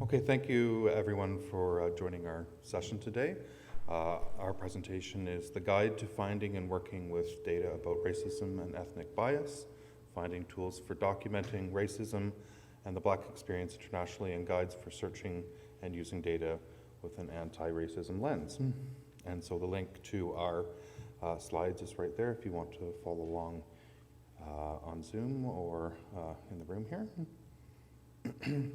Okay, thank you everyone for joining our session today. Our presentation is the Guide to Finding and Working with Data About Racism and Ethnic Bias, Finding Tools for Documenting Racism and the Black Experience Internationally, and Guides for Searching and Using Data with an Anti-Racism Lens. And so the link to our slides is right there if you want to follow along on Zoom or in the room here.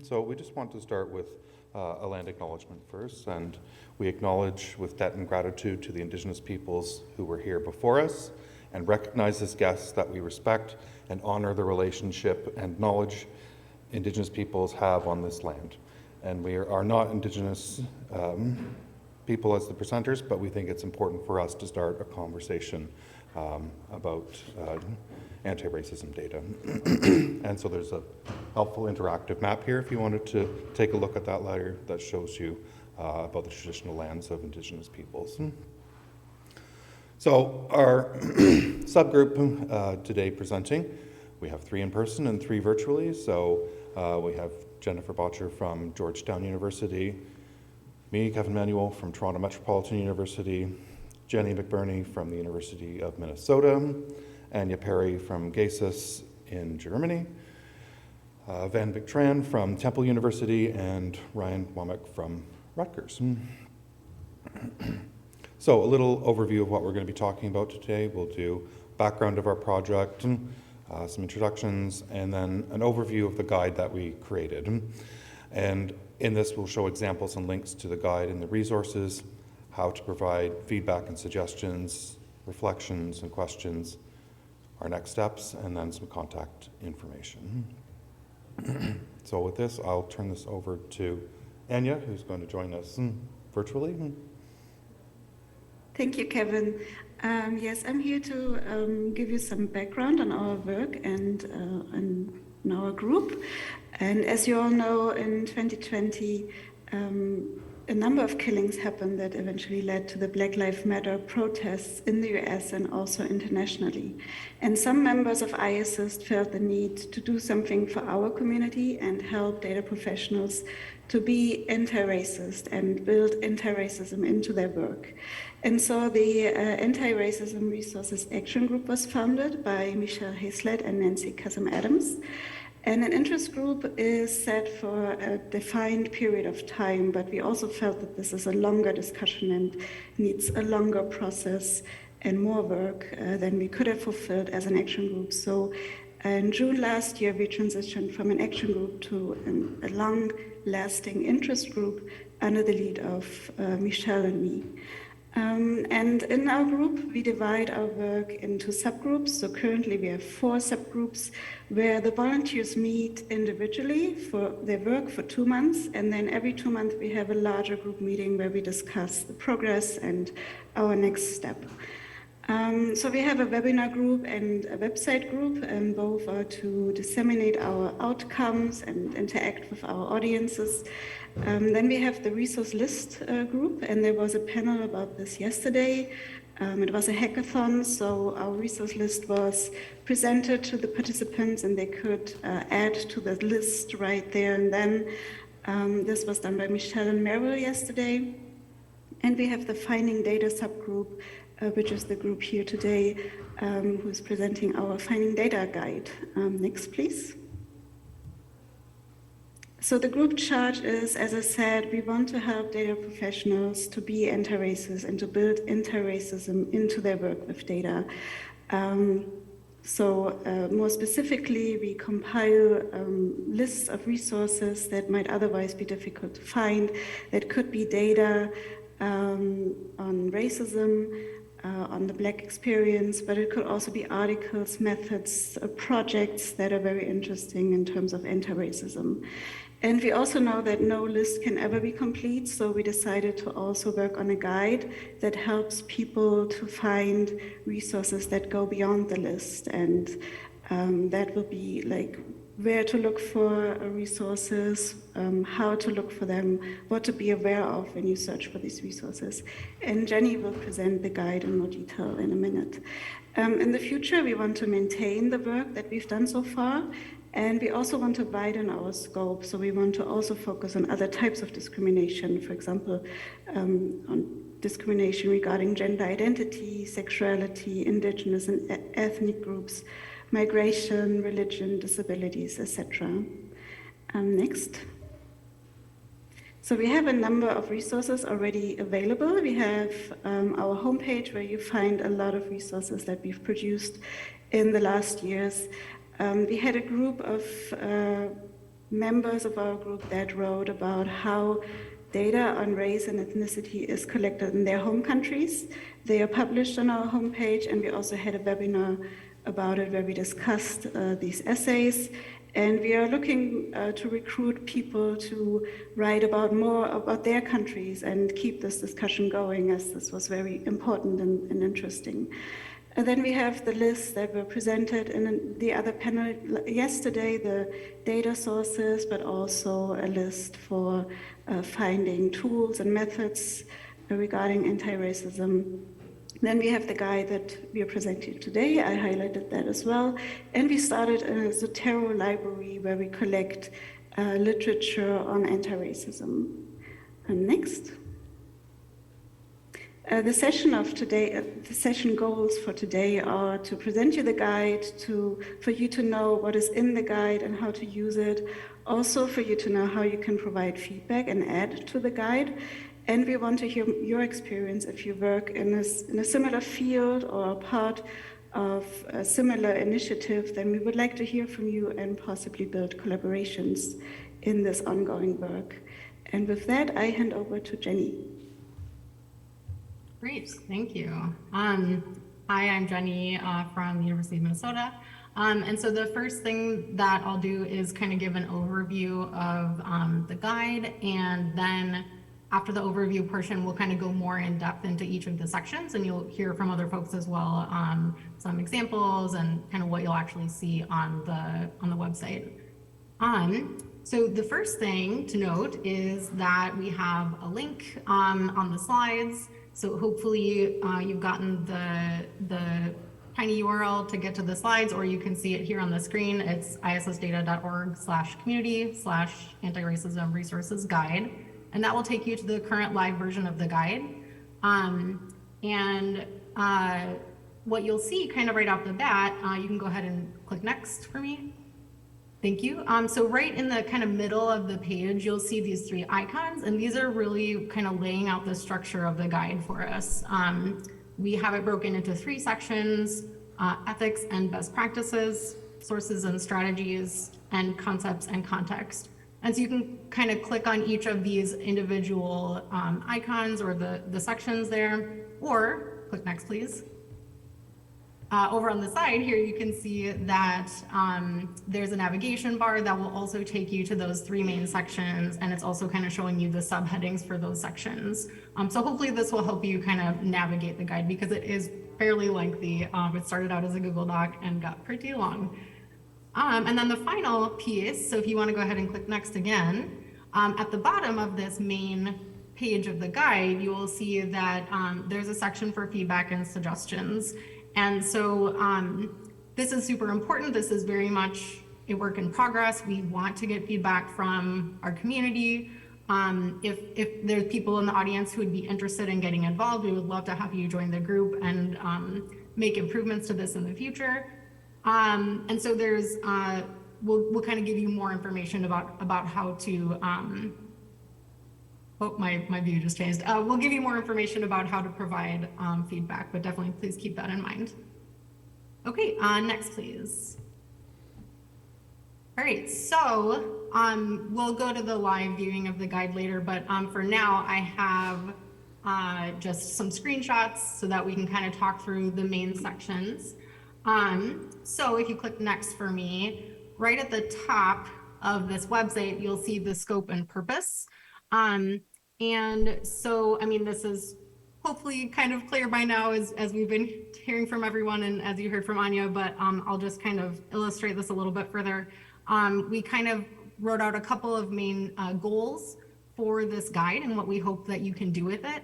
So we just want to start with a land acknowledgement first, and we acknowledge with debt and gratitude to the indigenous peoples who were here before us, and recognize as guests that we respect and honor the relationship and knowledge indigenous peoples have on this land. And we are not indigenous people as the presenters, but we think it's important for us to start a conversation about anti-racism data. And so there's a helpful interactive map here if you wanted to take a look at that later that shows you about the traditional lands of indigenous peoples. So our subgroup today presenting, we have 3 in person and 3 virtually. So we have Jennifer Botcher from Georgetown University, me, Kevin Manuel from Toronto Metropolitan University, Jenny McBurney from the University of Minnesota, Anya Perry from IASSIST in Germany, Van Victran from Temple University, and Ryan Womack from Rutgers. So a little overview of what we're going to be talking about today. We'll do background of our project, some introductions, and then an overview of the guide that we created. And in this, we'll show examples and links to the guide and the resources, how to provide feedback and suggestions, reflections and questions, our next steps, and then some contact information. So with this, I'll turn this over to Anya, who's going to join us virtually. Thank you, Kevin. Yes, I'm here to give you some background on our work and on our group. And as you all know, in 2020, a number of killings happened that eventually led to the Black Lives Matter protests in the US and also internationally. And some members of IASSIST felt the need to do something for our community and help data professionals to be anti-racist and build anti-racism into their work. And so the Anti-Racism Resources Action Group was founded by Michelle Hazlett and Nancy Kasem-Adams. And an interest group is set for a defined period of time, but we also felt that this is a longer discussion and needs a longer process and more work than we could have fulfilled as an action group. So in June last year, we transitioned from an action group to a long-lasting interest group under the lead of Michelle and me. And in our group, we divide our work into subgroups. So currently we have 4 subgroups where the volunteers meet individually for their work for 2 months. And then every 2 months, we have a larger group meeting where we discuss the progress and our next step. So we have a webinar group and a website group, and both are to disseminate our outcomes and interact with our audiences. Then we have the resource list group, and there was a panel about this yesterday. It was a hackathon, so our resource list was presented to the participants and they could add to the list right there and then. This was done by Michelle and Meryl yesterday. And we have the Finding Data subgroup, which is the group here today, who's presenting our Finding Data guide. Next, please. So the group charge is, as I said, we want to help data professionals to be anti-racist and to build anti-racism into their work with data. More specifically, we compile lists of resources that might otherwise be difficult to find, that could be data on racism, on the Black experience, but it could also be articles, methods, projects that are very interesting in terms of anti-racism. And we also know that no list can ever be complete, so we decided to also work on a guide that helps people to find resources that go beyond the list. And that will be like where to look for resources, how to look for them, what to be aware of when you search for these resources. And Jenny will present the guide in more detail in a minute. In the future, we want to maintain the work that we've done so far, And we also want to widen our scope. So we want to also focus on other types of discrimination, for example, on discrimination regarding gender identity, sexuality, indigenous and ethnic groups, migration, religion, disabilities, etc. Next. So we have a number of resources already available. We have our homepage where you find a lot of resources that we've produced in the last years. We had a group of members of our group that wrote about how data on race and ethnicity is collected in their home countries. They are published on our homepage, and we also had a webinar about it where we discussed these essays. And we are looking to recruit people to write about more about their countries and keep this discussion going, as this was very important and interesting. And then we have the lists that were presented in the other panel yesterday, the data sources, but also a list for finding tools and methods regarding anti-racism. Then we have the guide that we are presenting today. I highlighted that as well. And we started a Zotero library where we collect literature on anti-racism. Next. The session goals for today are to present you the guide, for you to know what is in the guide and how to use it. Also for you to know how you can provide feedback and add to the guide. And we want to hear your experience if you work in a similar field or a part of a similar initiative, then we would like to hear from you and possibly build collaborations in this ongoing work. And with that, I hand over to Jenny. Great, thank you. Hi, I'm Jenny from the University of Minnesota. And so the first thing that I'll do is kind of give an overview of the guide, and then after the overview portion, we'll kind of go more in depth into each of the sections, and you'll hear from other folks as well, some examples and kind of what you'll actually see on the website. So the first thing to note is that we have a link on the slides. So hopefully you've gotten the tiny URL to get to the slides, or you can see it here on the screen. It's iassistdata.org/community/anti-racism resources guide. And that will take you to the current live version of the guide. What you'll see kind of right off the bat, you can go ahead and click next for me. Thank you. So right in the kind of middle of the page, you'll see these three icons, and these are really kind of laying out the structure of the guide for us. We have it broken into three sections: ethics and best practices, sources and strategies, and concepts and context. And so you can kind of click on each of these individual icons or the sections there, or click next, please. Over on the side here, you can see that there's a navigation bar that will also take you to those three main sections, and it's also kind of showing you the subheadings for those sections. So hopefully this will help you kind of navigate the guide, because it is fairly lengthy. It started out as a Google Doc and got pretty long. And then the final piece, so if you want to go ahead and click next again, at the bottom of this main page of the guide, you will see that there's a section for feedback and suggestions. And so this is super important. This is very much a work in progress. We want to get feedback from our community. If there's people in the audience who would be interested in getting involved, we would love to have you join the group and make improvements to this in the future. And so there's, we'll kind of give you more information about how to, oh, my view just changed. We'll give you more information about how to provide feedback, but definitely please keep that in mind. Okay, next please. All right, so we'll go to the live viewing of the guide later, but for now I have just some screenshots so that we can kind of talk through the main sections. So if you click next for me, right at the top of this website, you'll see the scope and purpose. And so, I mean, this is hopefully kind of clear by now as we've been hearing from everyone and as you heard from Anya, but I'll just kind of illustrate this a little bit further. We kind of wrote out a couple of main goals for this guide and what we hope that you can do with it.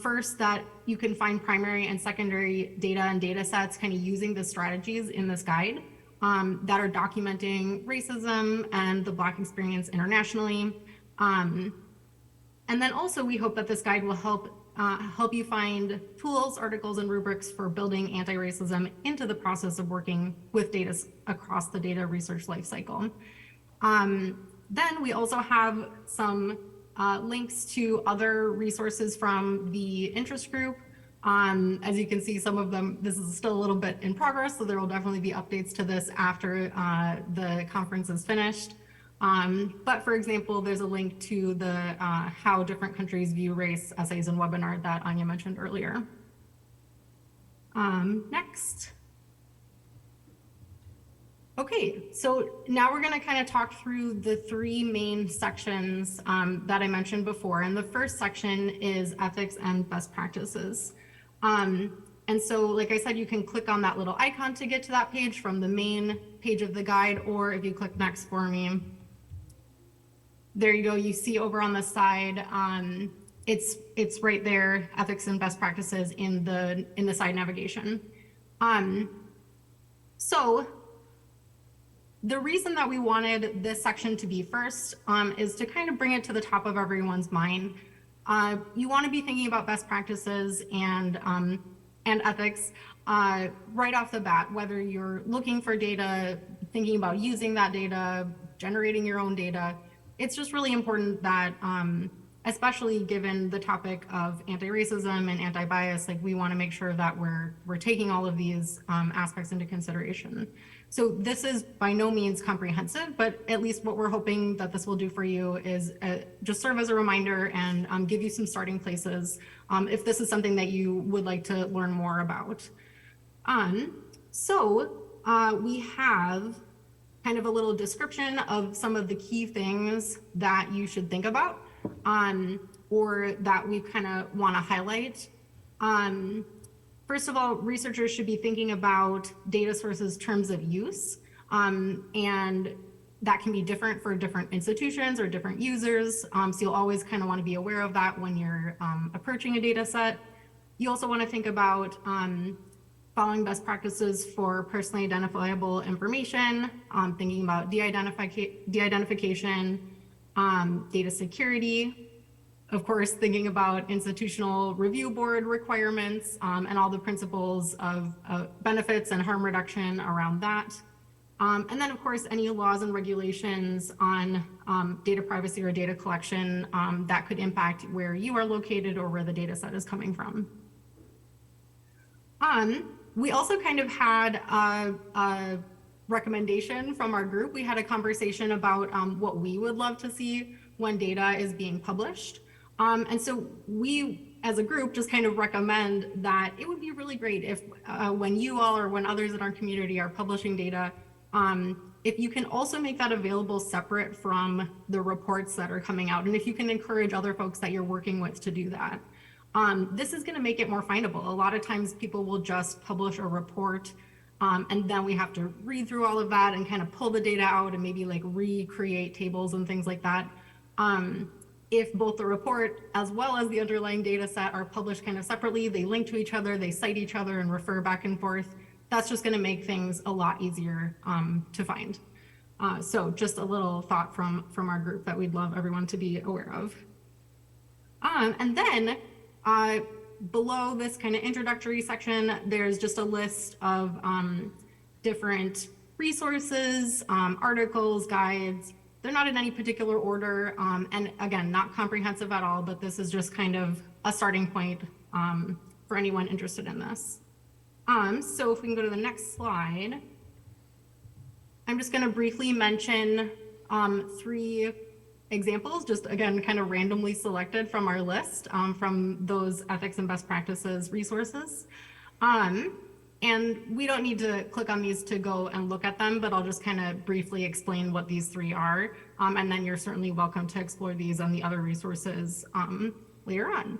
First, that you can find primary and secondary data and data sets kind of using the strategies in this guide. that are documenting racism and the Black experience internationally. And then also we hope that this guide will help you find tools, articles, and rubrics for building anti-racism into the process of working with data across the data research lifecycle. Then we also have some links to other resources from the interest group. As you can see, some of them, this is still a little bit in progress, so there will definitely be updates to this after the conference is finished. But for example, there's a link to the How Different Countries View Race essays and webinar that Anya mentioned earlier. Next. Okay, so now we're going to kind of talk through the three main sections that I mentioned before. And the first section is ethics and best practices. And so, like I said, you can click on that little icon to get to that page from the main page of the guide, or if you click next for me, there you go. You see over on the side, it's right there, ethics and best practices in the side navigation. So the reason that we wanted this section to be first is to kind of bring it to the top of everyone's mind. You want to be thinking about best practices and ethics right off the bat, whether you're looking for data, thinking about using that data, generating your own data. It's just really important that, especially given the topic of anti-racism and anti-bias, like we want to make sure that we're taking all of these aspects into consideration. So this is by no means comprehensive, but at least what we're hoping that this will do for you is just serve as a reminder and give you some starting places if this is something that you would like to learn more about. So we have kind of a little description of some of the key things that you should think about or that we kind of want to highlight. First of all, researchers should be thinking about data sources' terms of use, and that can be different for different institutions or different users. So you'll always kind of want to be aware of that when you're approaching a data set. You also want to think about following best practices for personally identifiable information, thinking about de-identification, data security, of course, thinking about institutional review board requirements and all the principles of benefits and harm reduction around that. And then, of course, any laws and regulations on data privacy or data collection that could impact where you are located or where the data set is coming from. We also kind of had a recommendation from our group. We had a conversation about what we would love to see when data is being published. And so we, as a group, just kind of recommend that it would be really great if when you all or when others in our community are publishing data, if you can also make that available separate from the reports that are coming out, and if you can encourage other folks that you're working with to do that. This is going to make it more findable. A lot of times people will just publish a report and then we have to read through all of that and kind of pull the data out and maybe like recreate tables and things like that. If both the report as well as the underlying data set are published kind of separately, they link to each other, they cite each other and refer back and forth, that's just going to make things a lot easier to find. So just a little thought from our group that we'd love everyone to be aware of. And then below this kind of introductory section, there's just a list of different resources, articles, guides. They're not in any particular order, and again, not comprehensive at all, but this is just kind of a starting point for anyone interested in this. So if we can go to the next slide, I'm just going to briefly mention 3 examples, just again, kind of randomly selected from our list from those ethics and best practices resources. And we don't need to click on these to go and look at them, but I'll just kind of briefly explain what these 3 are. And then you're certainly welcome to explore these on the other resources later on.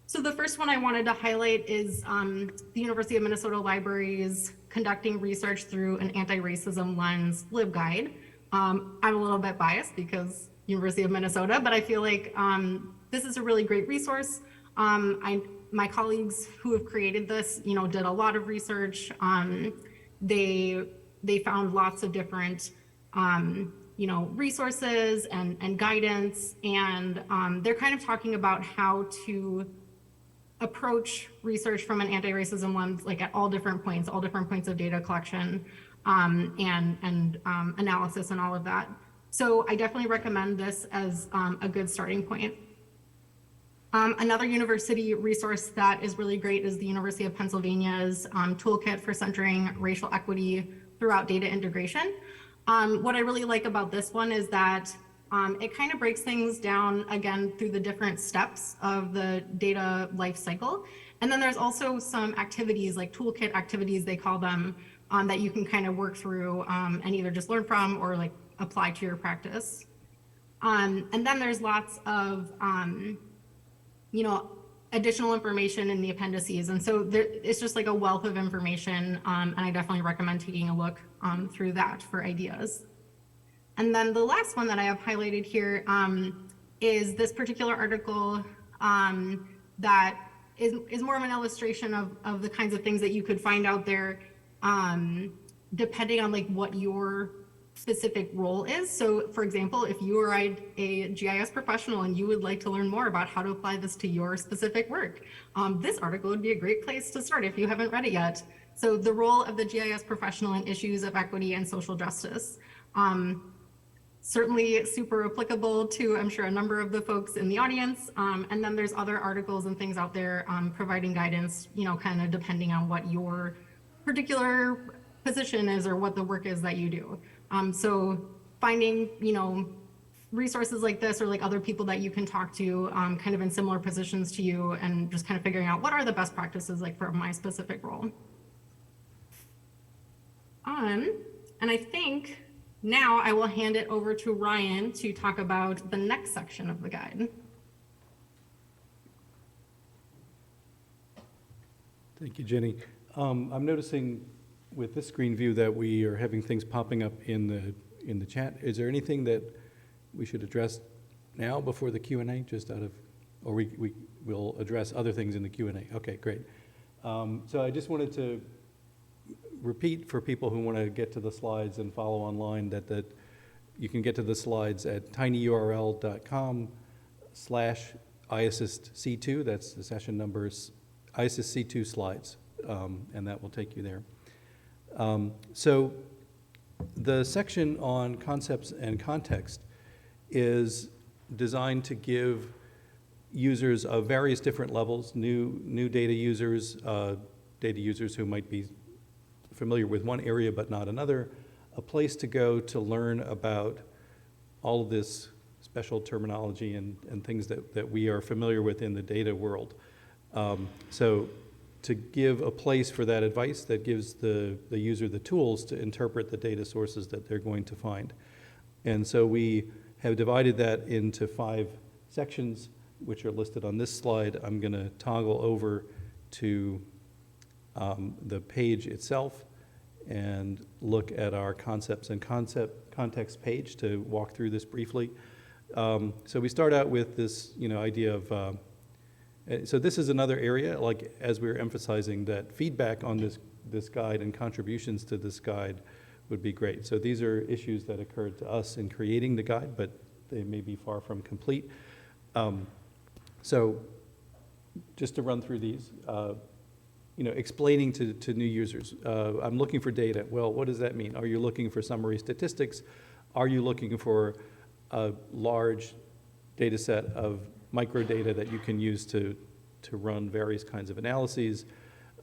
So the first one I wanted to highlight is the University of Minnesota Library's Conducting Research Through an Anti-Racism Lens LibGuide. I'm a little bit biased because University of Minnesota, but I feel like this is a really great resource. My colleagues who have created this, did a lot of research. They they found lots of different resources and guidance, and they're kind of talking about how to approach research from an anti-racism lens, like at all different points of data collection and analysis and all of that. So I definitely recommend this as a good starting point. Another university resource that is really great is the University of Pennsylvania's Toolkit for Centering Racial Equity Throughout Data Integration. What I really like about this one is that it kind of breaks things down again through the different steps of the data life cycle. And then there's also some activities, like toolkit activities, they call them, that you can kind of work through and either just learn from or like apply to your practice. And then there's lots of, additional information in the appendices. And so it's just like a wealth of information. And I definitely recommend taking a look through that for ideas. And then the last one that I have highlighted here is this particular article that is more of an illustration of the kinds of things that you could find out there depending on like what your specific role is. So for example, if you are a GIS professional and you would like to learn more about how to apply this to your specific work, this article would be a great place to start if you haven't read it yet. So the role of the GIS professional in issues of equity and social justice. Certainly super applicable to, I'm sure, a number of the folks in the audience. And then there's other articles and things out there providing guidance, kind of depending on what your particular position is or what the work is that you do. So finding, resources like this or like other people that you can talk to kind of in similar positions to you and just kind of figuring out what are the best practices like for my specific role. And I think now I will hand it over to Ryan to talk about the next section of the guide. Thank you, Jenny. I'm noticing with this screen view that we are having things popping up in the chat. Is there anything that we should address now before the Q&A, just out of, or we will address other things in the Q&A? Okay, great. So I just wanted to repeat for people who want to get to the slides and follow online that you can get to the slides at tinyurl.com/IASSIST-C2. That's the session numbers, IASSIST C2 slides, and that will take you there. So the section on concepts and context is designed to give users of various different levels, new data users who might be familiar with one area but not another, a place to go to learn about all of this special terminology and things that we are familiar with in the data world. So to give a place for that advice that gives the user the tools to interpret the data sources that they're going to find. And so we have divided that into 5 sections, which are listed on this slide. I'm going to toggle over to the page itself and look at our concepts and context page to walk through this briefly. So we start out with this idea of, so this is another area, like as we were emphasizing, that feedback on this guide and contributions to this guide would be great. So these are issues that occurred to us in creating the guide, but they may be far from complete. So just to run through these, explaining to new users, I'm looking for data. Well, what does that mean? Are you looking for summary statistics? Are you looking for a large data set of microdata that you can use to run various kinds of analyses,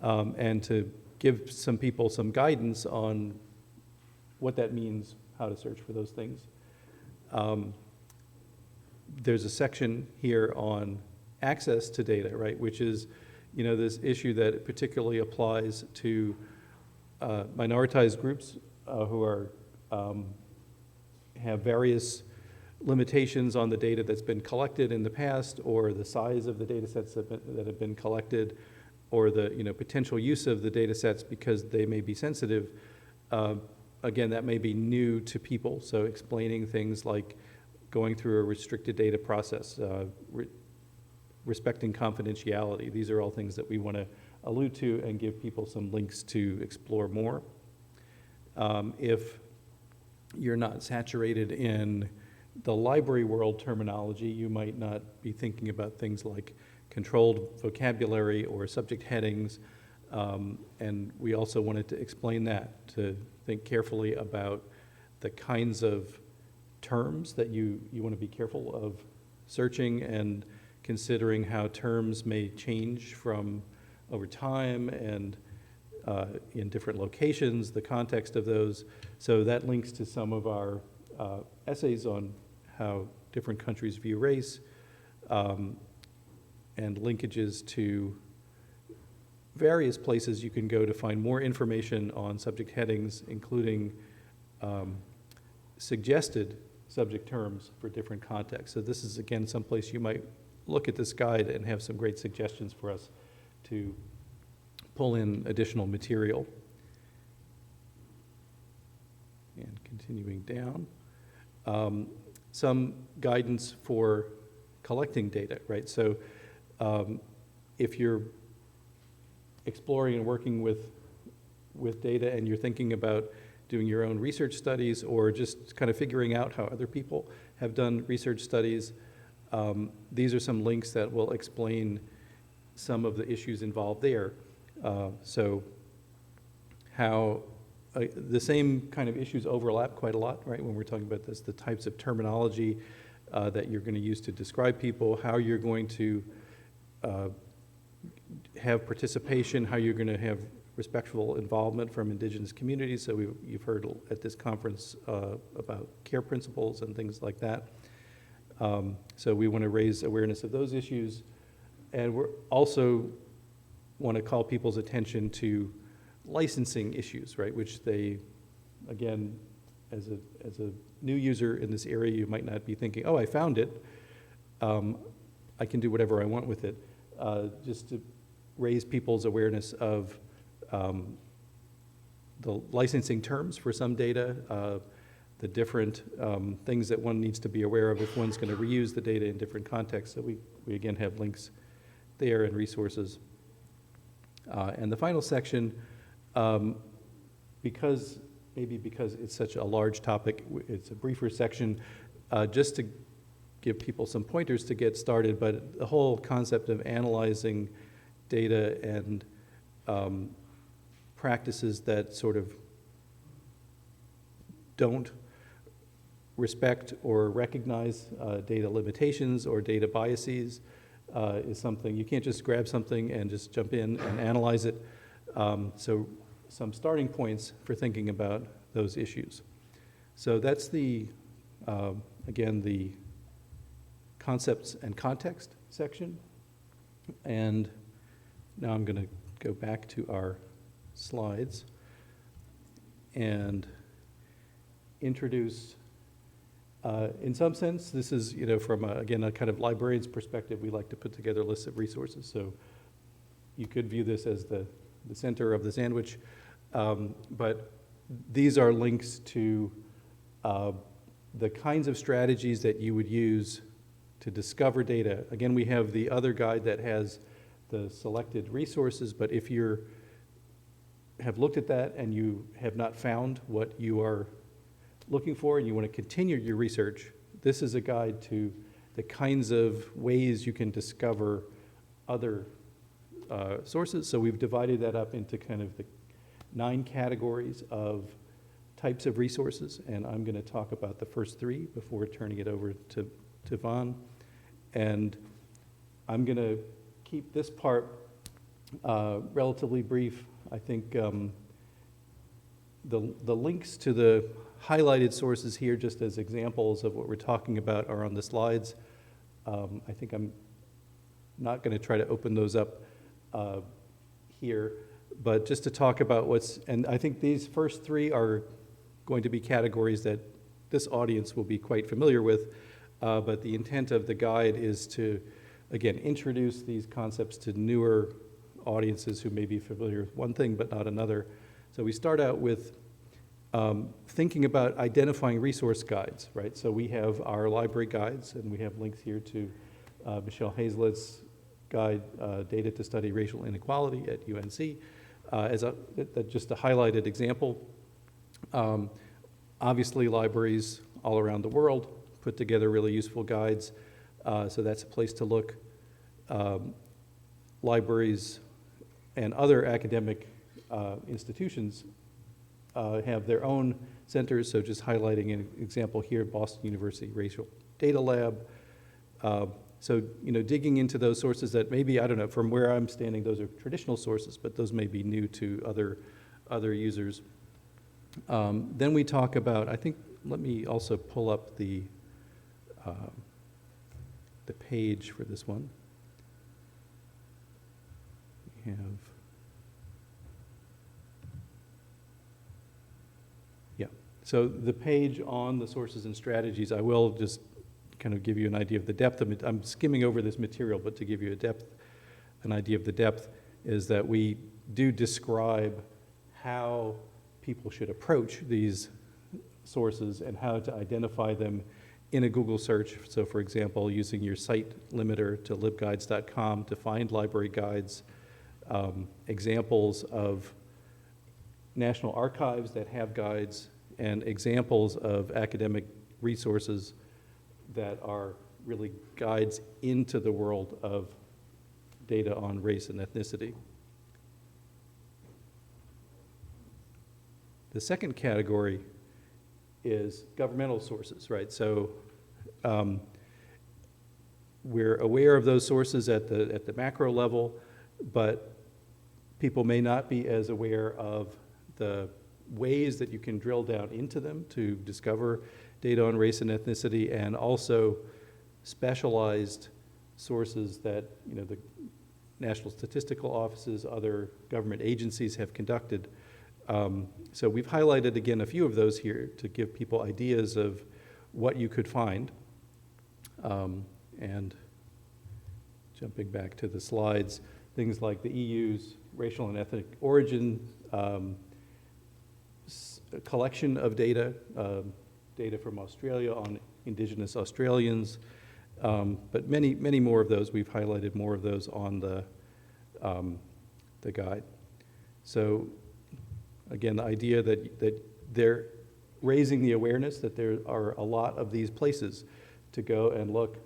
and to give some people some guidance on what that means, how to search for those things. There's a section here on access to data, right, which is this issue that particularly applies to minoritized groups who are have various limitations on the data that's been collected in the past, or the size of the data sets that have been collected, or the potential use of the data sets because they may be sensitive. Again, that may be new to people, so explaining things like going through a restricted data process, respecting confidentiality. These are all things that we want to allude to and give people some links to explore more. If you're not saturated in the library world terminology, you might not be thinking about things like controlled vocabulary or subject headings. And we also wanted to explain that, to think carefully about the kinds of terms that you want to be careful of searching, and considering how terms may change from over time and in different locations, the context of those. So that links to some of our essays on how different countries view race, and linkages to various places you can go to find more information on subject headings, including suggested subject terms for different contexts. So this is, again, someplace you might look at this guide and have some great suggestions for us to pull in additional material. And continuing down, some guidance for collecting data, right? So if you're exploring and working with data and you're thinking about doing your own research studies, or just kind of figuring out how other people have done research studies, these are some links that will explain some of the issues involved there. So how the same kind of issues overlap quite a lot, right, when we're talking about this, the types of terminology that you're going to use to describe people, how you're going to have participation, how you're going to have respectful involvement from indigenous communities. So you've heard at this conference about care principles and things like that. So we want to raise awareness of those issues. And we're also want to call people's attention to licensing issues, right? Which they, again, as a new user in this area, you might not be thinking, oh, I found it. I can do whatever I want with it. Just to raise people's awareness of the licensing terms for some data, the different things that one needs to be aware of if one's going to reuse the data in different contexts. So we again have links there and resources. And the final section, because it's such a large topic, it's a briefer section, just to give people some pointers to get started, but the whole concept of analyzing data and practices that sort of don't respect or recognize data limitations or data biases is something. You can't just grab something and just jump in and analyze it. So some starting points for thinking about those issues. So that's the, again, the concepts and context section. And now I'm going to go back to our slides and introduce, in some sense, this is, from, again, a kind of librarian's perspective, we like to put together lists of resources. So you could view this as the center of the sandwich. But these are links to the kinds of strategies that you would use to discover data. Again, we have the other guide that has the selected resources, but if you have looked at that and you have not found what you are looking for and you want to continue your research, this is a guide to the kinds of ways you can discover other sources. So we've divided that up into kind of the 9 categories of types of resources, and I'm going to talk about the first 3 before turning it over to Vaughn. And I'm going to keep this part relatively brief. I think the links to the highlighted sources here, just as examples of what we're talking about, are on the slides. I think I'm not going to try to open those up here, but just to talk about and I think these first 3 are going to be categories that this audience will be quite familiar with, but the intent of the guide is to, again, introduce these concepts to newer audiences who may be familiar with one thing but not another. So we start out with thinking about identifying resource guides, right? So we have our library guides, and we have links here to Michelle Hazlett's guide, Data to Study Racial Inequality at UNC, as just a highlighted example. Obviously, libraries all around the world put together really useful guides, so that's a place to look. Libraries and other academic institutions have their own centers, so just highlighting an example here, Boston University Racial Data Lab. So, digging into those sources that maybe, I don't know, from where I'm standing, those are traditional sources, but those may be new to other users. Then we talk about, I think, let me also pull up the page for this one. We have, yeah, so the page on the sources and strategies, I will just kind of give you an idea of the depth of it. I'm skimming over this material, but to give you an idea of the depth, is that we do describe how people should approach these sources and how to identify them in a Google search. So for example, using your site limiter to libguides.com to find library guides, examples of national archives that have guides, and examples of academic resources that are really guides into the world of data on race and ethnicity. The second category is governmental sources, right? So we're aware of those sources at the macro level, but people may not be as aware of the ways that you can drill down into them to discover data on race and ethnicity, and also specialized sources that the national statistical offices, other government agencies have conducted. So we've highlighted again a few of those here to give people ideas of what you could find. And jumping back to the slides, things like the EU's racial and ethnic origin collection of data, data from Australia on indigenous Australians, but many more of those. We've highlighted more of those on the guide. So again, the idea that they're raising the awareness that there are a lot of these places to go and look,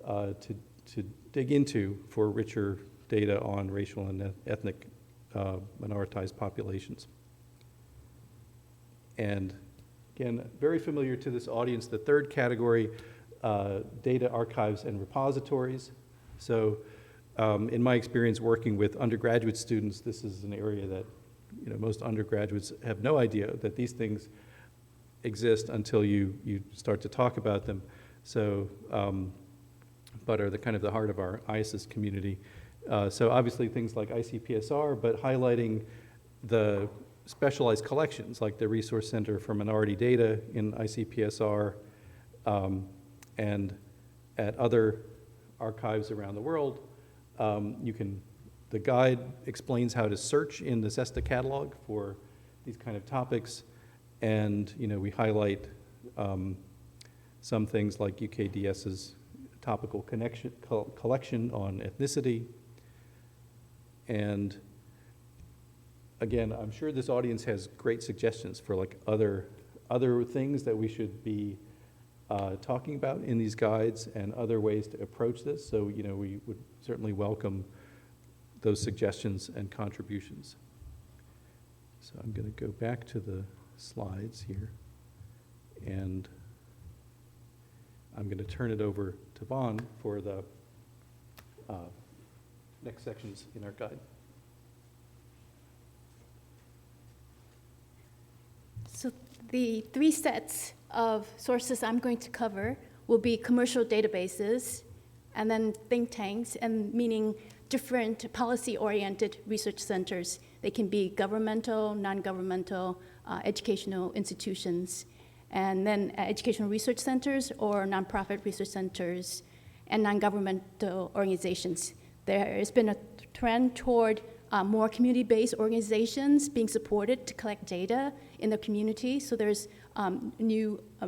to dig into for richer data on racial and ethnic minoritized populations. And again, very familiar to this audience, the third category, data archives and repositories. So in my experience working with undergraduate students, this is an area that most undergraduates have no idea that these things exist until you start to talk about them. So, but are the kind of the heart of our IASSIST community. So obviously things like ICPSR, but highlighting the specialized collections like the Resource Center for Minority Data in ICPSR, and at other archives around the world. The guide explains how to search in the CESTA catalog for these kind of topics, and we highlight some things like UKDS's topical collection on ethnicity. And again, I'm sure this audience has great suggestions for like other things that we should be talking about in these guides and other ways to approach this. So we would certainly welcome those suggestions and contributions. So I'm going to go back to the slides here, and I'm going to turn it over to Vaughn for the next sections in our guide. So the three sets of sources I'm going to cover will be commercial databases, and then think tanks, and meaning different policy-oriented research centers. They can be governmental, non-governmental, educational institutions, and then educational research centers or nonprofit research centers and non-governmental organizations. There has been a trend toward more community-based organizations being supported to collect data in the community. So there's a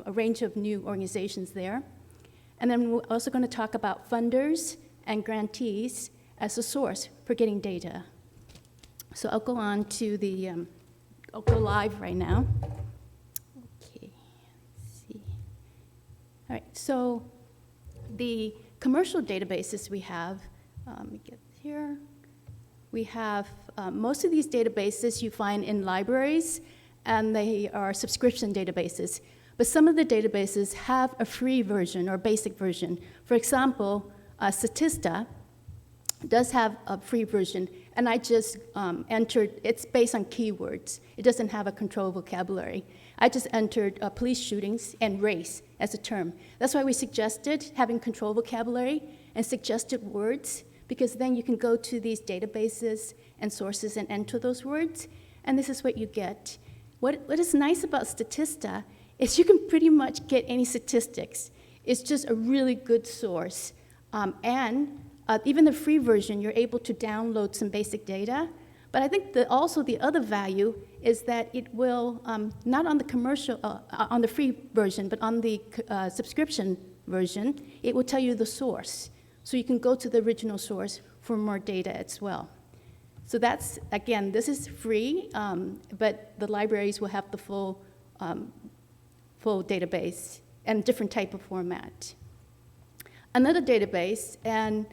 range of new organizations there. And then we're also going to talk about funders and grantees as a source for getting data. So I'll go on to I'll go live right now. All right, so the commercial databases we have, let me get here. We have most of these databases you find in libraries, and they are subscription databases. But some of the databases have a free version or basic version. For example, Statista does have a free version, and I just entered, it's based on keywords. It doesn't have a control vocabulary. I just entered police shootings and race as a term. That's why we suggested having control vocabulary and suggested words, because then you can go to these databases and sources and enter those words, and this is what you get. What is nice about Statista is you can pretty much get any statistics. It's just a really good source. Even the free version, you're able to download some basic data. But I think that also the other value is that it will, not on the commercial, on the free version, but on the subscription version, it will tell you the source. So you can go to the original source for more data as well. So that's, again, this is free, but the libraries will have the full database and different type of format. Another database, and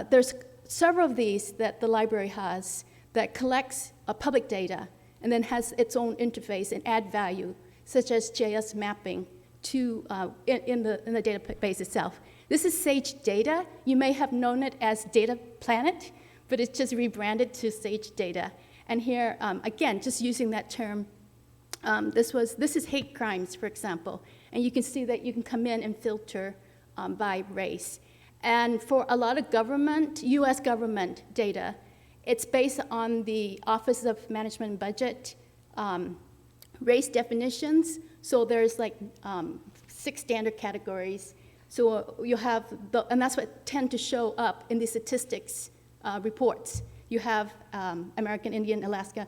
there's several of these that the library has that collects public data and then has its own interface and add value, such as JS mapping to in the database itself. This is Sage Data. You may have known it as Data Planet, but it's just rebranded to Sage Data. And here, again, just using that term, this is hate crimes, for example, and you can see that you can come in and filter by race. And for a lot of government, US government data, it's based on the Office of Management and Budget race definitions. So there's like 6 standard categories. So you have, and that's what tend to show up in the statistics reports. You have American Indian, Alaska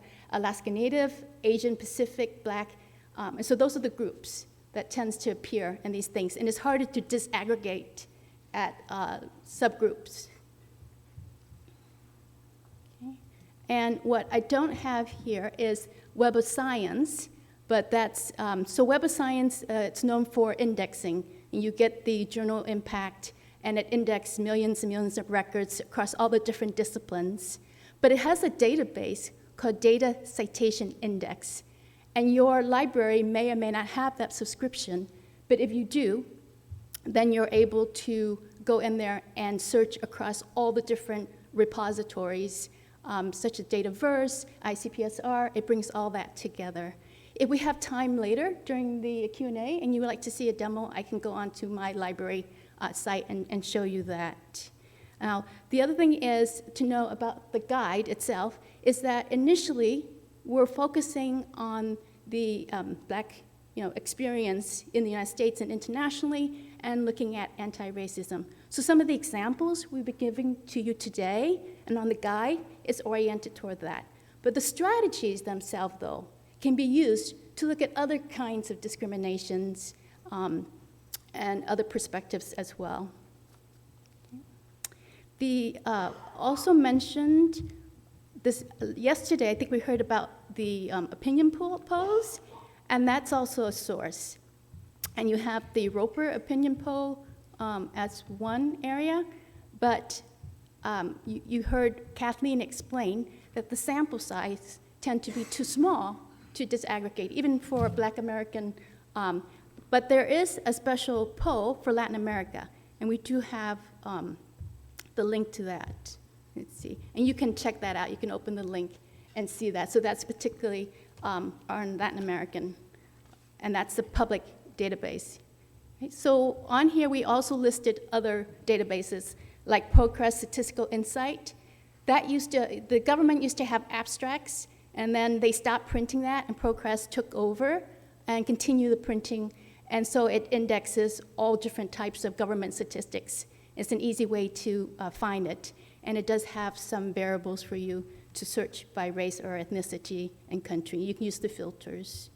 Native, Asian Pacific, Black, and so those are the groups that tends to appear in these things. And it's harder to disaggregate at subgroups. Okay. And what I don't have here is Web of Science, but that's, so Web of Science, it's known for indexing. And you get the journal impact, and it indexes millions and millions of records across all the different disciplines. But it has a database called Data Citation Index. And your library may or may not have that subscription, but if you do, then you're able to go in there and search across all the different repositories, such as Dataverse, ICPSR. It brings all that together. If we have time later during the Q&A and you would like to see a demo, I can go onto my library site and show you that. Now, the other thing is to know about the guide itself is that initially we're focusing on the Black experience in the United States and internationally, and looking at anti-racism. So some of the examples we'll be giving to you today and on the guide is oriented toward that. But the strategies themselves, though, can be used to look at other kinds of discriminations and other perspectives as well. The also mentioned this yesterday, I think we heard about the opinion polls, and that's also a source. And you have the Roper opinion poll as one area, but you heard Kathleen explain that the sample size tend to be too small to disaggregate, even for Black American. But there is a special poll for Latin America, and we do have the link to that. Let's see. And you can check that out. You can open the link and see that. So that's particularly on Latin American, and that's the public database. Okay, so on here, we also listed other databases like ProQuest Statistical Insight. The government used to have abstracts, and then they stopped printing that, and ProQuest took over and continued the printing, and so it indexes all different types of government statistics. It's an easy way to find it, and it does have some variables for you to search by race or ethnicity and country. You can use the filters.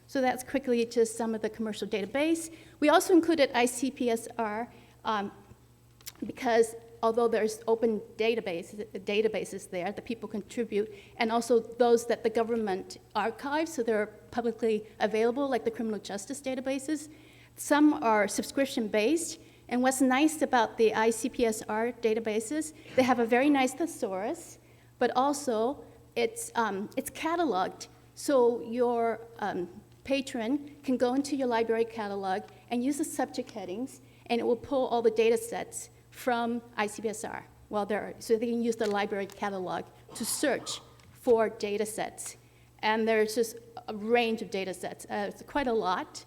So that's quickly just some of the commercial database. We also included ICPSR because although there's open databases there that people contribute, and also those that the government archives, so they're publicly available, like the criminal justice databases, Some are subscription-based, and what's nice about the ICPSR databases, they have a very nice thesaurus, but also it's cataloged. So your patron can go into your library catalog and use the subject headings, and it will pull all the data sets from ICPSR. So they can use the library catalog to search for data sets. And there's just a range of data sets. It's quite a lot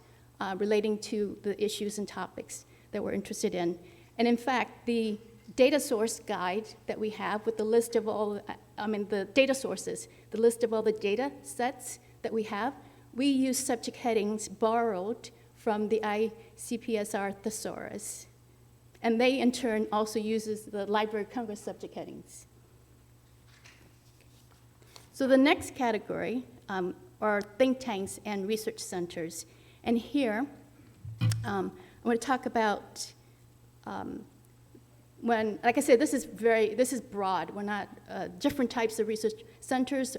relating to the issues and topics that we're interested in. And in fact, the data source guide that we have with the list of all, the data sources, the list of all the data sets that we have, we use subject headings borrowed from the ICPSR thesaurus. And they, in turn, also uses the Library of Congress subject headings. So the next category are think tanks and research centers. And here, I want to talk about like I said, this is broad. We're not, different types of research centers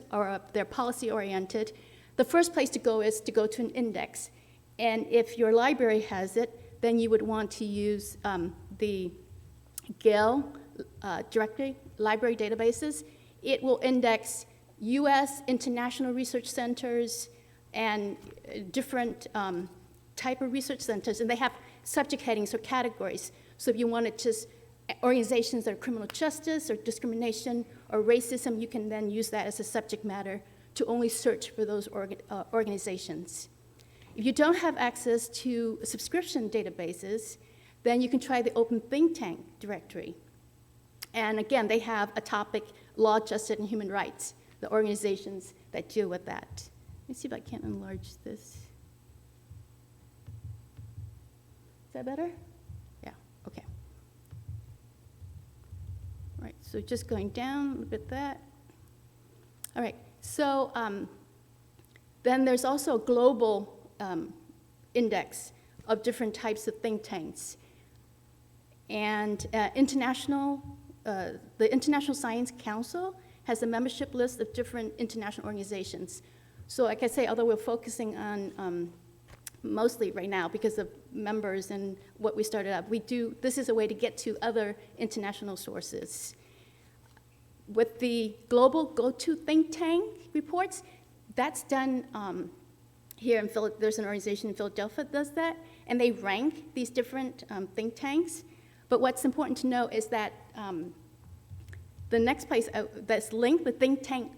they're policy oriented. The first place to go is to go to an index. And if your library has it, then you would want to use the Gale directory, library databases. It will index US international research centers and different type of research centers, and they have subject headings or categories. So if you wanted just organizations that are criminal justice or discrimination or racism, you can then use that as a subject matter to only search for those organizations. If you don't have access to subscription databases, then you can try the Open Think Tank directory. And again, they have a topic, law, justice, and human rights, the organizations that deal with that. Let me see if I can enlarge this. Is that better? Yeah, okay. All right, so just going down a little bit that. All right, so then there's also a global index of different types of think tanks. And the International Science Council has a membership list of different international organizations. So like I say, although we're focusing on mostly right now because of members and what we started up, this is a way to get to other international sources. With the global go-to think tank reports, that's done here in Philadelphia. There's an organization in Philadelphia that does that, and they rank these different think tanks. But what's important to know is that the next place that's linked, the think tank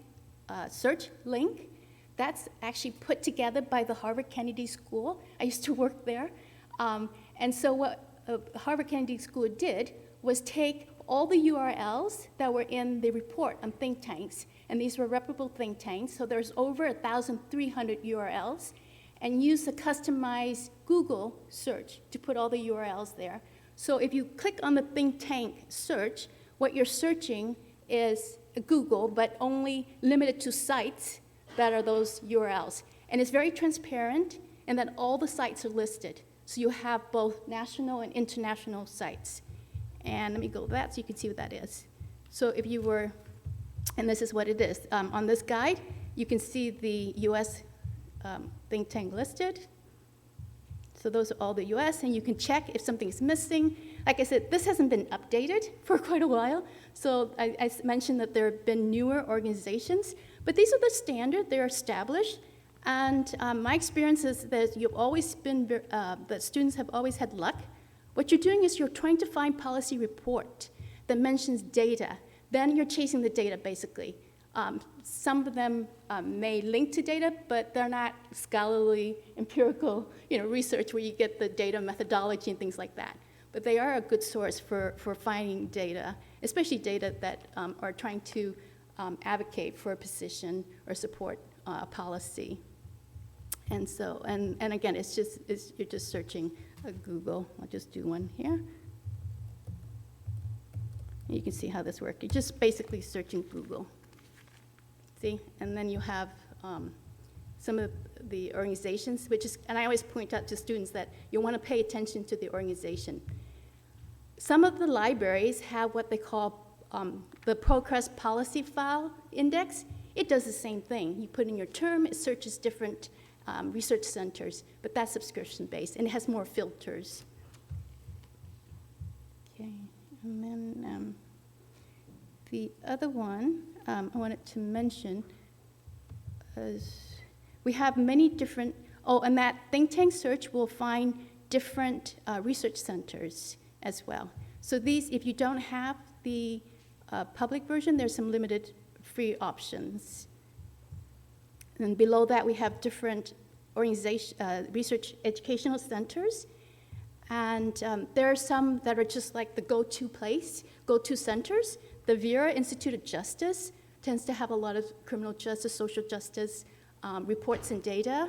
search link, that's actually put together by the Harvard Kennedy School. I used to work there. And so what Harvard Kennedy School did was take all the URLs that were in the report on think tanks, and these were reputable think tanks, so there's over 1,300 URLs, and use a customized Google search to put all the URLs there. So if you click on the think tank search, what you're searching is Google, but only limited to sites that are those URLs. And it's very transparent, and then all the sites are listed. So you have both national and international sites. And let me go to that so you can see what that is. So if you were, and this is what it is. On this guide, you can see the US think tank listed. So those are all the US, and you can check if something's missing. Like I said, this hasn't been updated for quite a while. So I mentioned that there have been newer organizations, but these are the standard, they're established. And my experience is that that students have always had luck. What you're doing is you're trying to find policy report that mentions data. Then you're chasing the data, basically. Some of them may link to data, but they're not scholarly, empirical research where you get the data methodology and things like that. But they are a good source for finding data, especially data that are trying to advocate for a position or support a policy. And so, and again, you're just searching Google. I'll just do one here. And you can see how this works. You're just basically searching Google. See, and then you have some of the organizations, and I always point out to students that you want to pay attention to the organization. Some of the libraries have what they call the ProQuest Policy File Index. It does the same thing. You put in your term, it searches different research centers, but that's subscription-based, and it has more filters. Okay, and then the other one I wanted to mention is we have many different, and that think tank search will find different research centers as well. So these, if you don't have the public version, there's some limited free options. And below that, we have different research educational centers. And there are some that are just like the go-to centers. The Vera Institute of Justice tends to have a lot of criminal justice, social justice reports and data.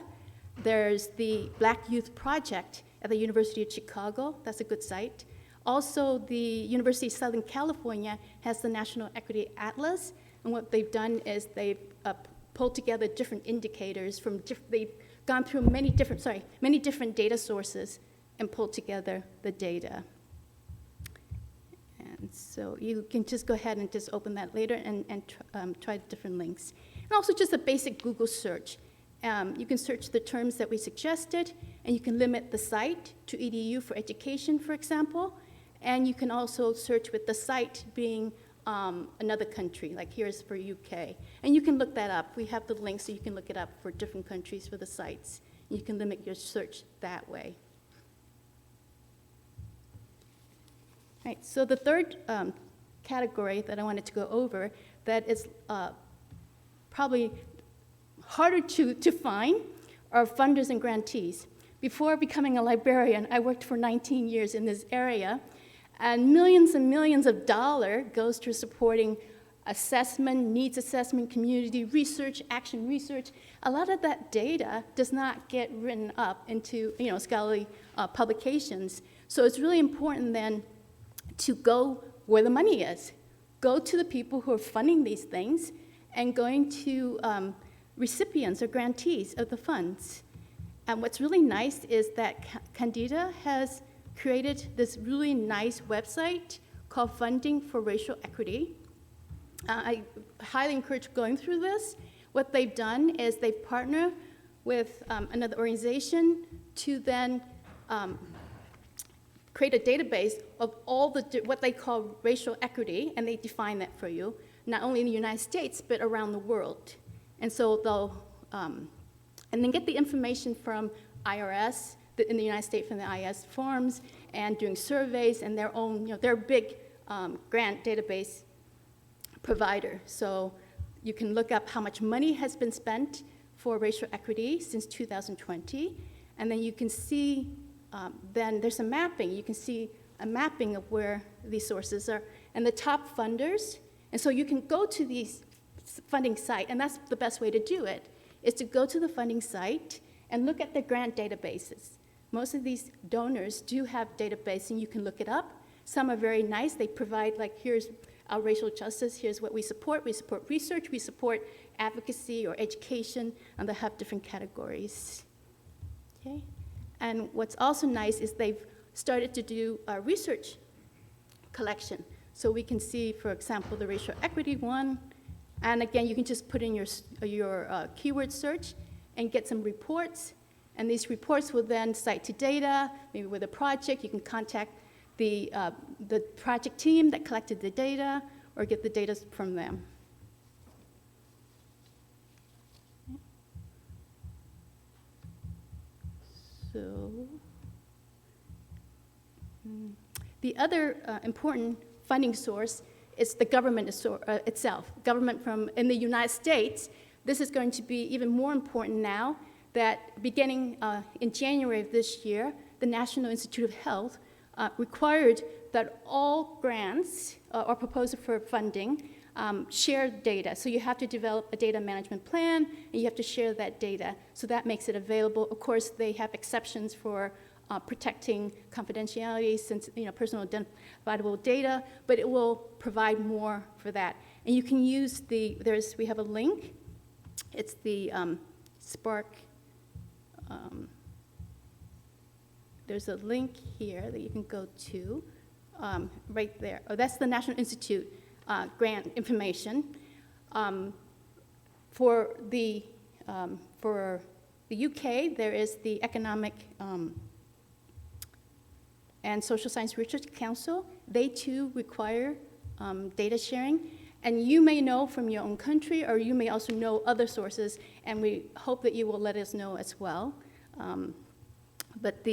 There's the Black Youth Project at the University of Chicago. That's a good site. Also, the University of Southern California has the National Equity Atlas. And what they've done is they've pulled together different indicators from, they've gone through many different data sources and pulled together the data. And so you can just go ahead and just open that later and try different links. And also just a basic Google search. You can search the terms that we suggested, and you can limit the site to EDU for education, for example. And you can also search with the site being another country, like here's for UK. And you can look that up. We have the link so you can look it up for different countries for the sites. You can limit your search that way. All right, so the third category that I wanted to go over that is probably harder to find are funders and grantees. Before becoming a librarian, I worked for 19 years in this area, and millions of dollars goes to supporting assessment, needs assessment, community research, action research. A lot of that data does not get written up into scholarly publications. So it's really important then to go where the money is. Go to the people who are funding these things and going to recipients or grantees of the funds. And what's really nice is that Candida has created this really nice website called Funding for Racial Equity. I highly encourage going through this. What they've done is they partner with another organization to then create a database of all what they call racial equity, and they define that for you, not only in the United States, but around the world. And so they'll, and then get the information from IRS, in the United States from the IASSIST forms, and doing surveys, and their own, they're a big grant database provider. So you can look up how much money has been spent for racial equity since 2020, and then you can see, then there's a mapping. You can see a mapping of where these sources are, and the top funders. And so you can go to these funding site, and that's the best way to do it, is to go to the funding site and look at the grant databases. Most of these donors do have databases, and you can look it up. Some are very nice. They provide, like, here's our racial justice, here's what we support. We support research, we support advocacy or education, and they have different categories. Okay? And what's also nice is they've started to do a research collection. So we can see, for example, the racial equity one. And again, you can just put in your keyword search and get some reports. And these reports will then cite to data, maybe with a project. You can contact the project team that collected the data or get the data from them. So the other important funding source is the government itself. Government in the United States, this is going to be even more important now that beginning in January of this year, the National Institute of Health required that all grants or proposal for funding share data. So you have to develop a data management plan, and you have to share that data. So that makes it available. Of course, they have exceptions for protecting confidentiality, since personal identifiable data, but it will provide more for that. And you can use we have a link. It's the Spark. There's a link here that you can go to right there. Oh, that's the National Institute grant information for the UK, there is the Economic and Social Science Research Council. They too require data sharing. And you may know from your own country, or you may also know other sources, and we hope that you will let us know as well. But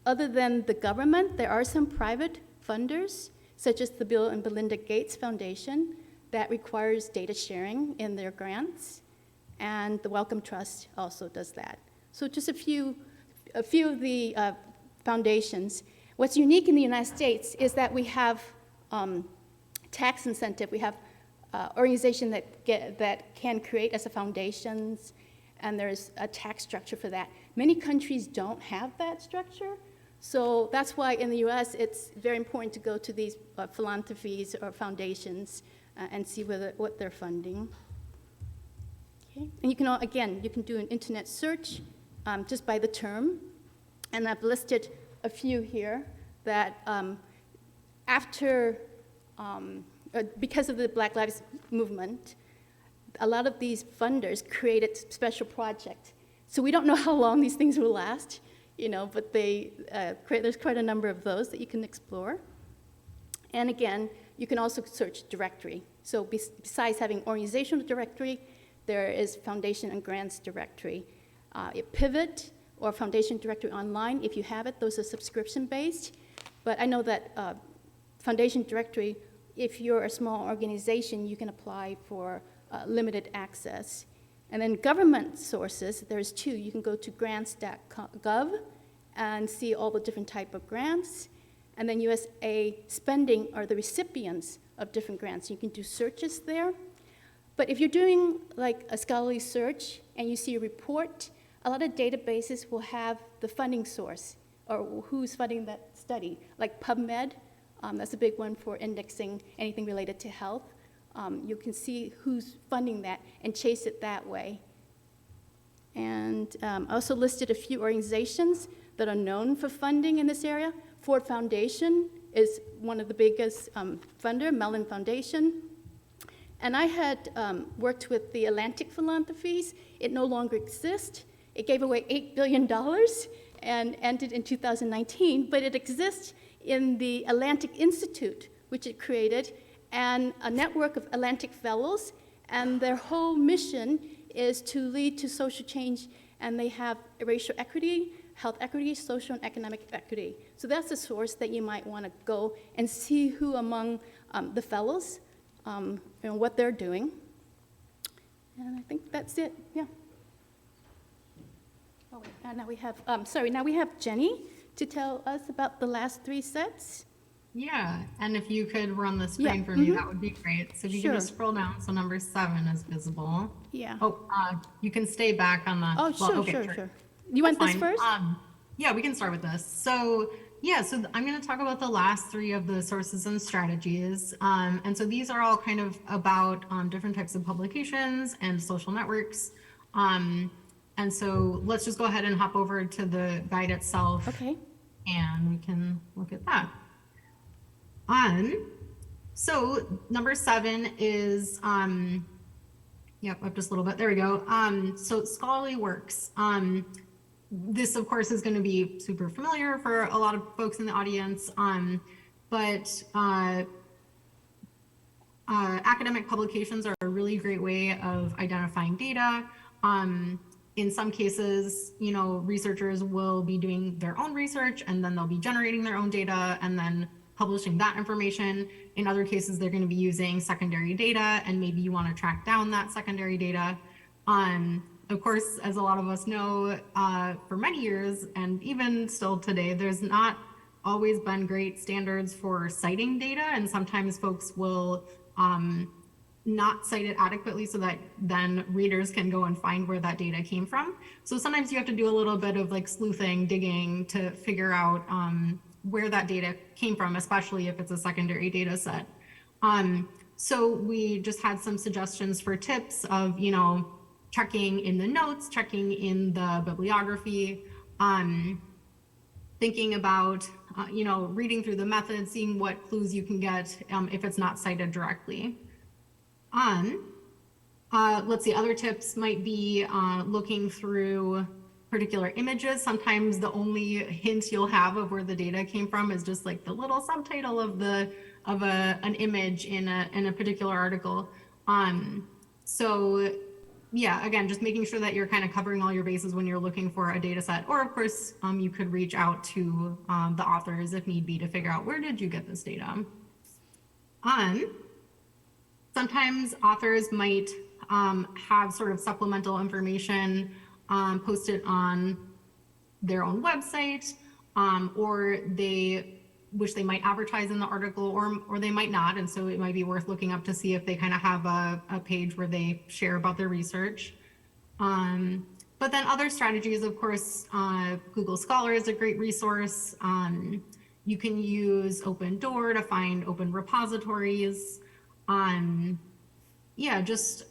other than the government, there are some private funders, such as the Bill and Melinda Gates Foundation, that requires data sharing in their grants, and the Wellcome Trust also does that. So just a few of the foundations. What's unique in the United States is that we have tax incentive. We have organization that can create as a foundations, and there's a tax structure for that. Many countries don't have that structure, so that's why in the U.S. it's very important to go to these philanthropies or foundations and see what they're funding. Okay, and you can do an internet search just by the term, and I've listed a few here that because of the Black Lives Movement, a lot of these funders created special projects. So we don't know how long these things will last, but there's quite a number of those that you can explore. And again, you can also search directory. So besides having organizational directory, there is foundation and grants directory. Pivot or foundation directory online, if you have it, those are subscription-based. But I know that foundation directory, if you're a small organization, you can apply for limited access. And then government sources, there's two. You can go to grants.gov and see all the different type of grants. And then USA spending are the recipients of different grants. You can do searches there. But if you're doing like a scholarly search and you see a report, a lot of databases will have the funding source or who's funding that study, like PubMed. That's a big one for indexing anything related to health. You can see who's funding that and chase it that way. And I also listed a few organizations that are known for funding in this area. Ford Foundation is one of the biggest funder, Mellon Foundation. And I had worked with the Atlantic Philanthropies. It no longer exists. It gave away $8 billion and ended in 2019, but it exists in the Atlantic Institute, which it created, and a network of Atlantic Fellows, and their whole mission is to lead to social change, and they have racial equity, health equity, social and economic equity. So that's a source that you might want to go and see who among the fellows, what they're doing. And I think that's it, yeah. Oh, wait, now we have Jenny to tell us about the last three sets. Yeah, and if you could run the screen for me, that would be great. So if you can just scroll down, so number 7 is visible. Yeah. Oh, you can stay back on the. Oh, well, sure. You want this first? Yeah, we can start with this. So yeah, so I'm going to talk about the last 3 of the sources and strategies. And so these are all kind of about different types of publications and social networks. And so let's just go ahead and hop over to the guide itself. Okay. And we can look at that. So number 7 is, yep, up just a little bit, there we go. So scholarly works. This of course is going to be super familiar for a lot of folks in the audience, but academic publications are a really great way of identifying data. In some cases, researchers will be doing their own research and then they'll be generating their own data and then publishing that information. In other cases, they're going to be using secondary data, and maybe you want to track down that secondary data. Of course, as a lot of us know, for many years, and even still today, there's not always been great standards for citing data, and sometimes folks will not cite it adequately so that then readers can go and find where that data came from. So sometimes you have to do a little bit of like sleuthing, digging to figure out where that data came from, especially if it's a secondary data set. So we just had some suggestions for tips of, checking in the notes, checking in the bibliography, thinking about, reading through the method, seeing what clues you can get if it's not cited directly. Let's see, other tips might be looking through particular images. Sometimes the only hint you'll have of where the data came from is just like the little subtitle of an image in a particular article. So yeah, again, just making sure that you're kind of covering all your bases when you're looking for a data set. Or of course, you could reach out to the authors if need be to figure out where did you get this data. Sometimes authors might have sort of supplemental information posted on their own website, or they wish they might advertise in the article, or they might not, and so it might be worth looking up to see if they kind of have a page where they share about their research. But then other strategies, of course, Google Scholar is a great resource. You can use Open Door to find open repositories. Yeah, just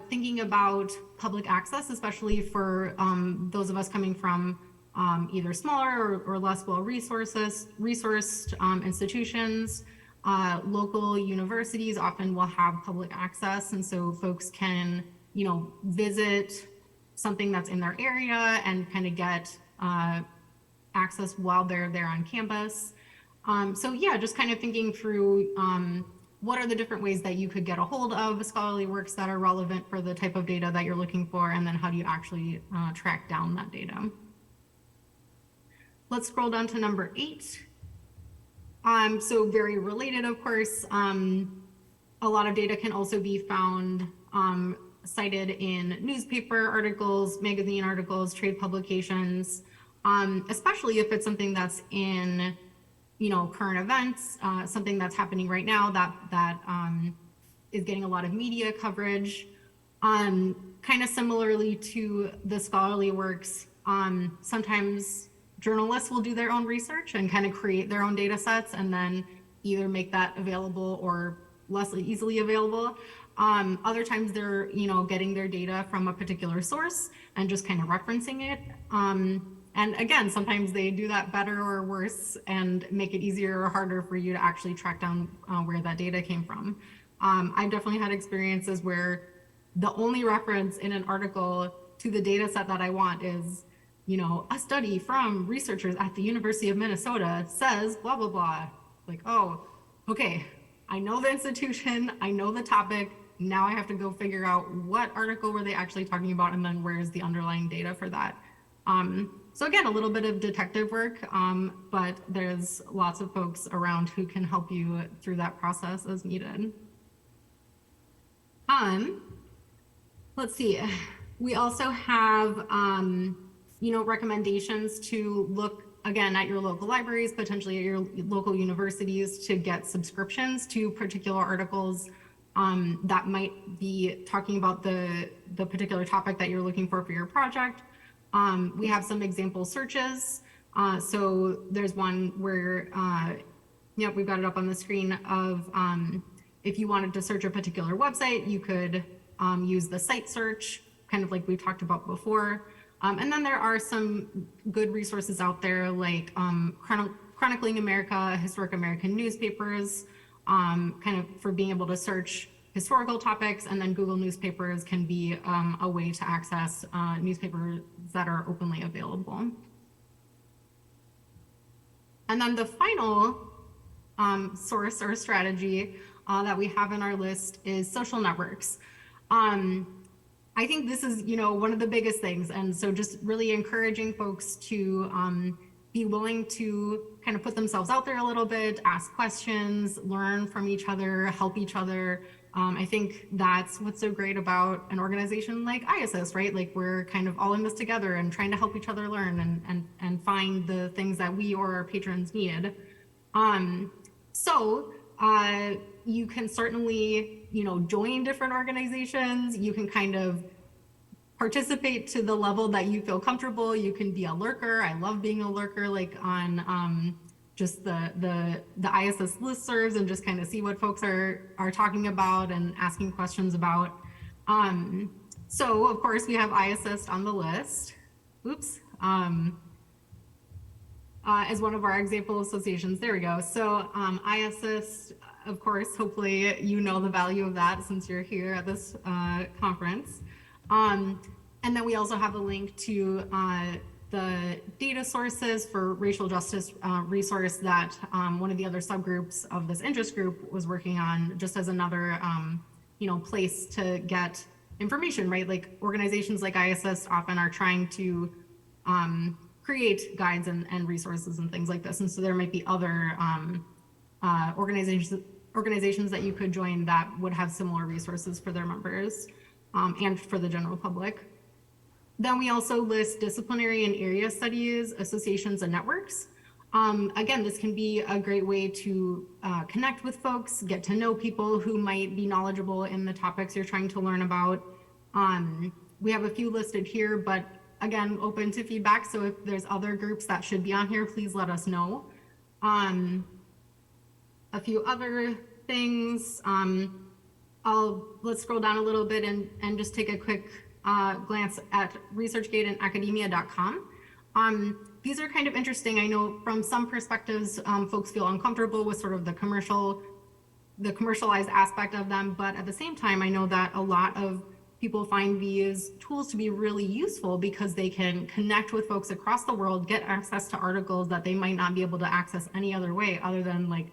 thinking about public access, especially for those of us coming from either smaller or less well-resourced institutions. Local universities often will have public access, and so folks can, visit something that's in their area and kind of get access while they're there on campus. So yeah, just kind of thinking through what are the different ways that you could get a hold of scholarly works that are relevant for the type of data that you're looking for, and then how do you actually track down that data. Let's scroll down to number 8. So very related, of course, a lot of data can also be found cited in newspaper articles, magazine articles, trade publications, especially if it's something that's in current events, something that's happening right now that is getting a lot of media coverage. Kind of similarly to the scholarly works, sometimes journalists will do their own research and kind of create their own data sets and then either make that available or less easily available. Other times they're, getting their data from a particular source and just kind of referencing it. And again, sometimes they do that better or worse and make it easier or harder for you to actually track down where that data came from. I've definitely had experiences where the only reference in an article to the data set that I want is, a study from researchers at the University of Minnesota says blah, blah, blah. Like, oh, okay, I know the institution, I know the topic. Now I have to go figure out what article were they actually talking about and then where's the underlying data for that. So again, a little bit of detective work, but there's lots of folks around who can help you through that process as needed. Let's see. We also have, recommendations to look again at your local libraries, potentially at your local universities, to get subscriptions to particular articles that might be talking about the particular topic that you're looking for your project. We have some example searches. So there's one where, we've got it up on the screen of if you wanted to search a particular website, you could use the site search, kind of like we talked about before. And then there are some good resources out there like Chronicling America, Historic American Newspapers, kind of for being able to search historical topics, and then Google Newspapers can be a way to access newspapers that are openly available. And then the final source or strategy that we have in our list is social networks. I think this is, one of the biggest things. And so just really encouraging folks to be willing to kind of put themselves out there a little bit, ask questions, learn from each other, help each other. I think that's what's so great about an organization like IASSIST, right? Like we're kind of all in this together and trying to help each other learn and find the things that we or our patrons need. So you can certainly, join different organizations. You can kind of participate to the level that you feel comfortable. You can be a lurker. I love being a lurker, like on just the IASSIST listservs, and just kind of see what folks are talking about and asking questions about. So of course we have IASSIST on the list. Oops. As one of our example associations. There we go. So IASSIST of course, hopefully you know the value of that since you're here at this conference. And then we also have a link to the data sources for racial justice resource that one of the other subgroups of this interest group was working on, just as another place to get information, right? Like organizations like IASSIST often are trying to create guides and resources and things like this. And so there might be other organizations that you could join that would have similar resources for their members and for the general public. Then we also list disciplinary and area studies, associations, and networks. Again, this can be a great way to connect with folks, get to know people who might be knowledgeable in the topics you're trying to learn about. We have a few listed here, but again, open to feedback. So if there's other groups that should be on here, please let us know. A few other things. Let's scroll down a little bit and just take a quick glance at ResearchGate and academia.com. These are kind of interesting. I know from some perspectives, folks feel uncomfortable with sort of the commercialized aspect of them, but at the same time, I know that a lot of people find these tools to be really useful because they can connect with folks across the world, get access to articles that they might not be able to access any other way other than like,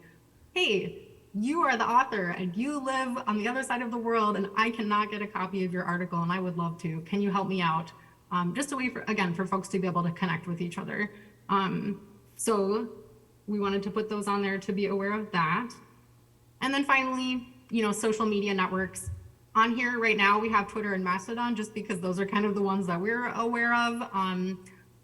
hey, you are the author and you live on the other side of the world and I cannot get a copy of your article and I would love to. Can you help me out? Just a way for folks to be able to connect with each other. So we wanted to put those on there to be aware of that. And then finally, social media networks. On here right now, we have Twitter and Mastodon just because those are kind of the ones that we're aware of.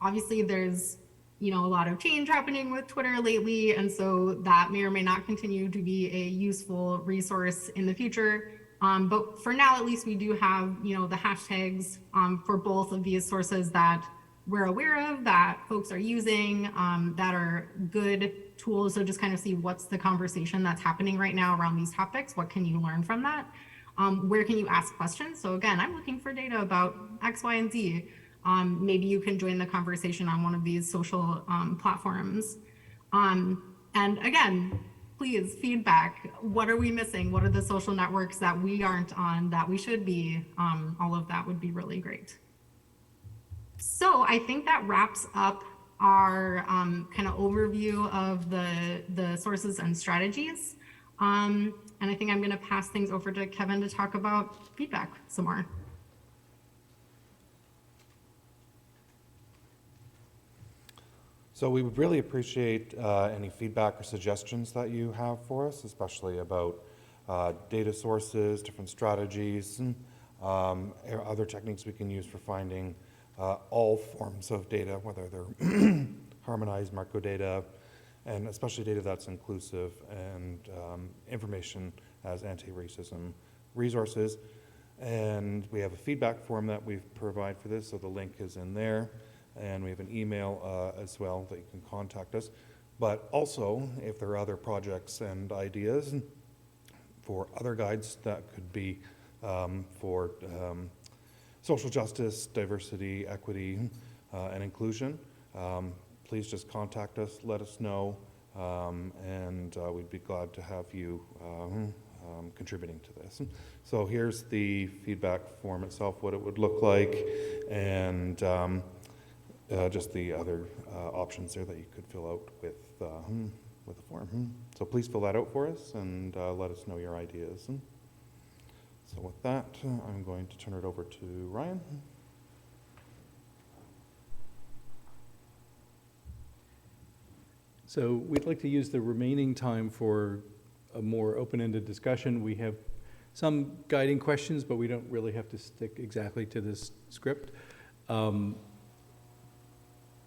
Obviously, there's a lot of change happening with Twitter lately, and so that may or may not continue to be a useful resource in the future. But for now, at least, we do have the hashtags for both of these sources that we're aware of, that folks are using, that are good tools to just kind of see what's the conversation that's happening right now around these topics. What can you learn from that? Where can you ask questions? So again, I'm looking for data about X, Y, and Z. Maybe you can join the conversation on one of these social platforms. And again, please feedback. What are we missing? What are the social networks that we aren't on that we should be? All of that would be really great. So I think that wraps up our kind of overview of the sources and strategies. And I think I'm going to pass things over to Kevin to talk about feedback some more. So we would really appreciate any feedback or suggestions that you have for us, especially about data sources, different strategies, and other techniques we can use for finding all forms of data, whether they're harmonized microdata, and especially data that's inclusive, and information as anti-racism resources. And we have a feedback form that we provide for this, so the link is in there. And we have an email as well that you can contact us. But also, if there are other projects and ideas for other guides that could be for social justice, diversity, equity, and inclusion, please just contact us, let us know, and we'd be glad to have you contributing to this. So here's the feedback form itself, what it would look like, and just the other options there that you could fill out with the form. So please fill that out for us and let us know your ideas. So with that, I'm going to turn it over to Ryan. So we'd like to use the remaining time for a more open-ended discussion. We have some guiding questions, but we don't really have to stick exactly to this script.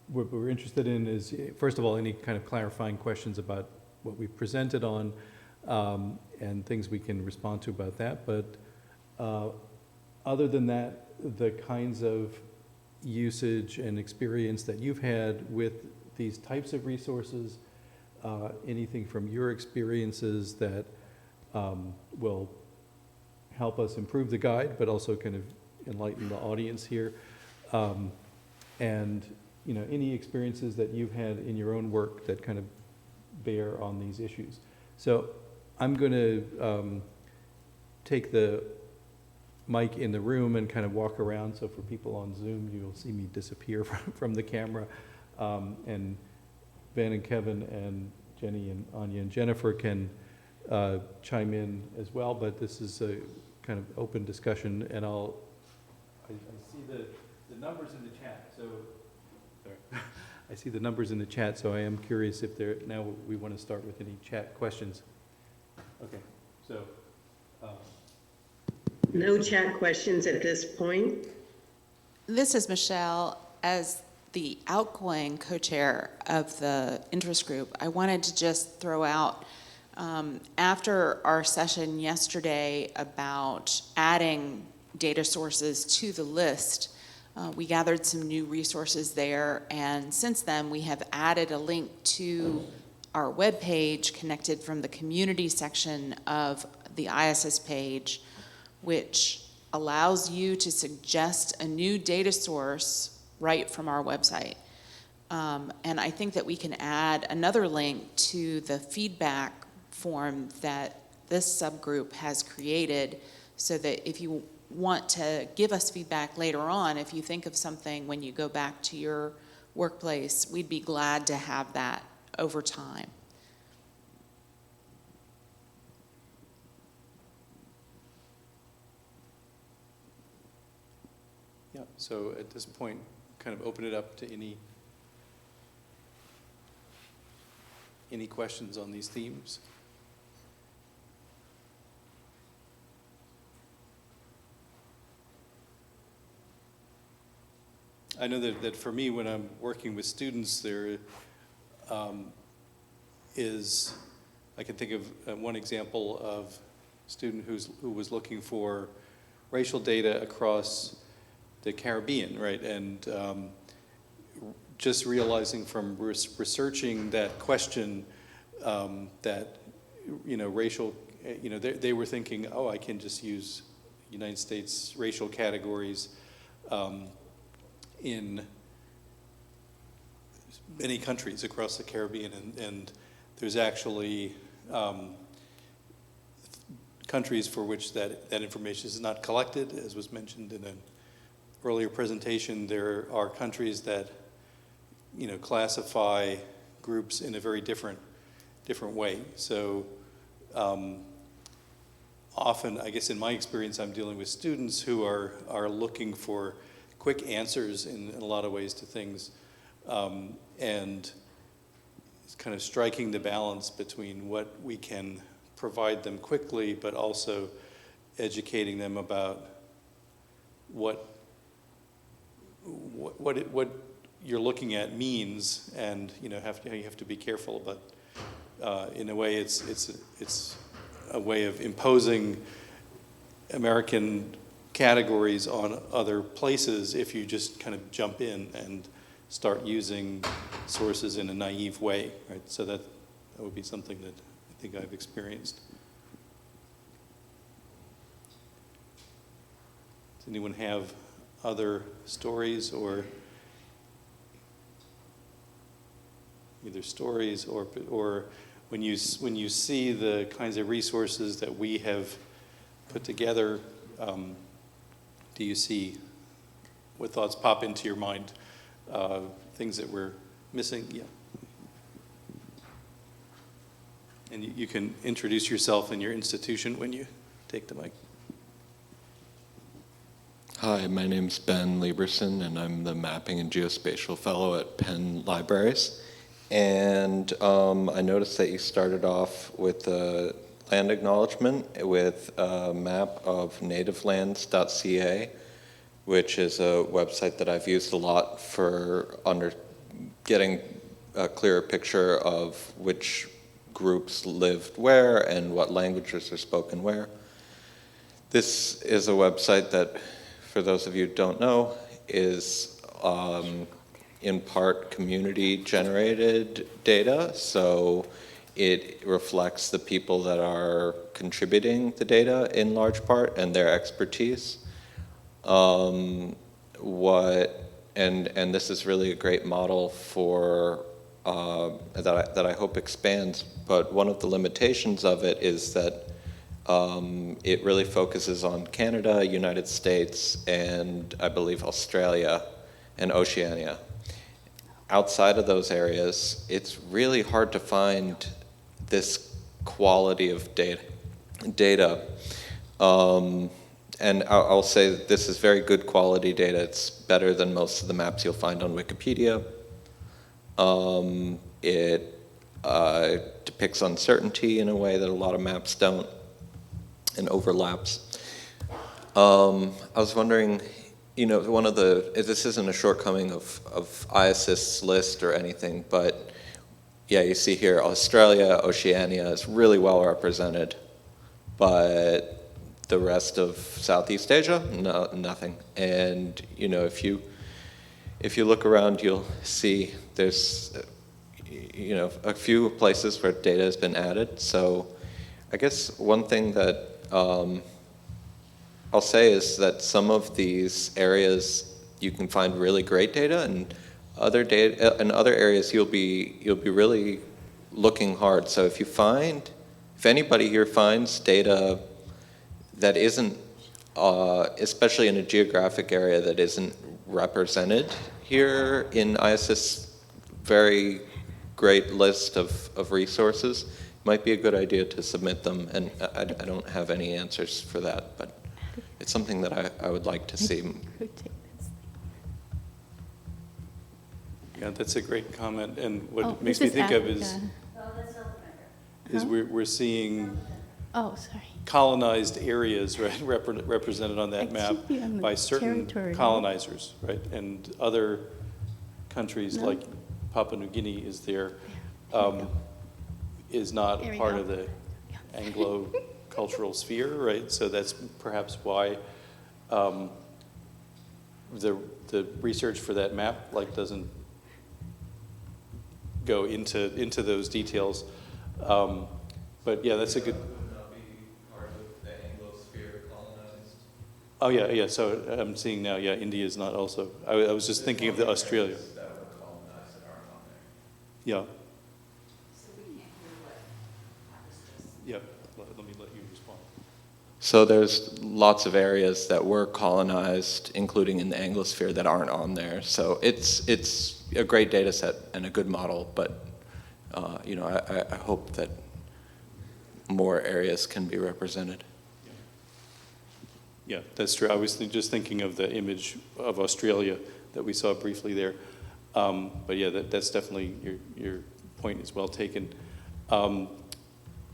What we're interested in is, first of all, any kind of clarifying questions about what we've presented on, and things we can respond to about that. But other than that, the kinds of usage and experience that you've had with these types of resources, anything from your experiences that will help us improve the guide, but also kind of enlighten the audience here, and any experiences that you've had in your own work that kind of bear on these issues. So I'm going to take the mic in the room and kind of walk around. So for people on Zoom, you'll see me disappear from the camera. And Ben and Kevin and Jenny and Anya and Jennifer can chime in as well. But this is a kind of open discussion, and I see the numbers in the chat. So sorry. I see the numbers in the chat. So I am curious if there now we want to start with any chat questions. Okay, so. No chat questions at this point. This is Michelle. As the outgoing co-chair of the interest group, I wanted to just throw out, after our session yesterday about adding data sources to the list, we gathered some new resources there, and since then we have added a link to our webpage connected from the community section of the IASSIST page, which allows you to suggest a new data source right from our website. And I think that we can add another link to the feedback form that this subgroup has created, so that if you want to give us feedback later on, if you think of something when you go back to your workplace, we'd be glad to have that over time. Yeah, so at this point, kind of open it up to any questions on these themes. I know that for me, when I'm working with students, there is, I can think of one example of a student who was looking for racial data across the Caribbean, right? And just realizing from researching that question that, racial, they were thinking, oh, I can just use United States racial categories in many countries across the Caribbean, and there's actually countries for which that information is not collected, as was mentioned in an earlier presentation. There are countries that classify groups in a very different way. So often, I guess in my experience, I'm dealing with students who are looking for quick answers in a lot of ways to things, and it's kind of striking the balance between what we can provide them quickly, but also educating them about what you're looking at means, and you have to be careful. But in a way, it's a way of imposing American categories on other places if you just kind of jump in and start using sources in a naive way, right? So that would be something that I think I've experienced. Does anyone have other stories, or either stories or when you see the kinds of resources that we have put together, do you see what thoughts pop into your mind, things that we're missing? Yeah. And you can introduce yourself and your institution when you take the mic. Hi, my name's Ben Lieberson, and I'm the Mapping and Geospatial Fellow at Penn Libraries. And I noticed that you started off with a land acknowledgement with a map of nativelands.ca, which is a website that I've used a lot for getting a clearer picture of which groups lived where and what languages are spoken where. This is a website that, for those of you who don't know, is in part community-generated data, so it reflects the people that are contributing the data in large part and their expertise. And this is really a great model for that I hope expands. But one of the limitations of it is that it really focuses on Canada, United States, and I believe Australia and Oceania. Outside of those areas, it's really hard to find this quality of data. And I'll say that this is very good quality data. It's better than most of the maps you'll find on Wikipedia. It depicts uncertainty in a way that a lot of maps don't, and overlaps. I was wondering, this isn't a shortcoming of IASSIST's list or anything, but yeah, you see here, Australia, Oceania is really well represented, but the rest of Southeast Asia, no, nothing. And if you look around, you'll see there's a few places where data has been added. So I guess one thing that I'll say is that some of these areas you can find really great data, and other areas you'll be really looking hard. So if anybody here finds data that isn't, especially in a geographic area that isn't represented here in IASSIST's very great list of resources, it might be a good idea to submit them. And I don't have any answers for that, but it's something that I would like to see. Yeah, that's a great comment. And what it makes me think of is we're seeing colonized areas, right, represented on that map by certain colonizers, right, and other countries like Papua New Guinea is there, is not part of the Anglo-cultural sphere, right? So that's perhaps why the research for that map doesn't go into those details. But yeah, that's a good. Oh yeah. So I'm seeing now. Yeah, India is not also. I was just thinking of the Australia. Yeah. Yeah. Let me let you respond. So there's lots of areas that were colonized, including in the Anglosphere, that aren't on there. So it's a great data set and a good model, but I hope that more areas can be represented. Yeah, that's true. I was just thinking of the image of Australia that we saw briefly there. But yeah, that's definitely, your point is well taken.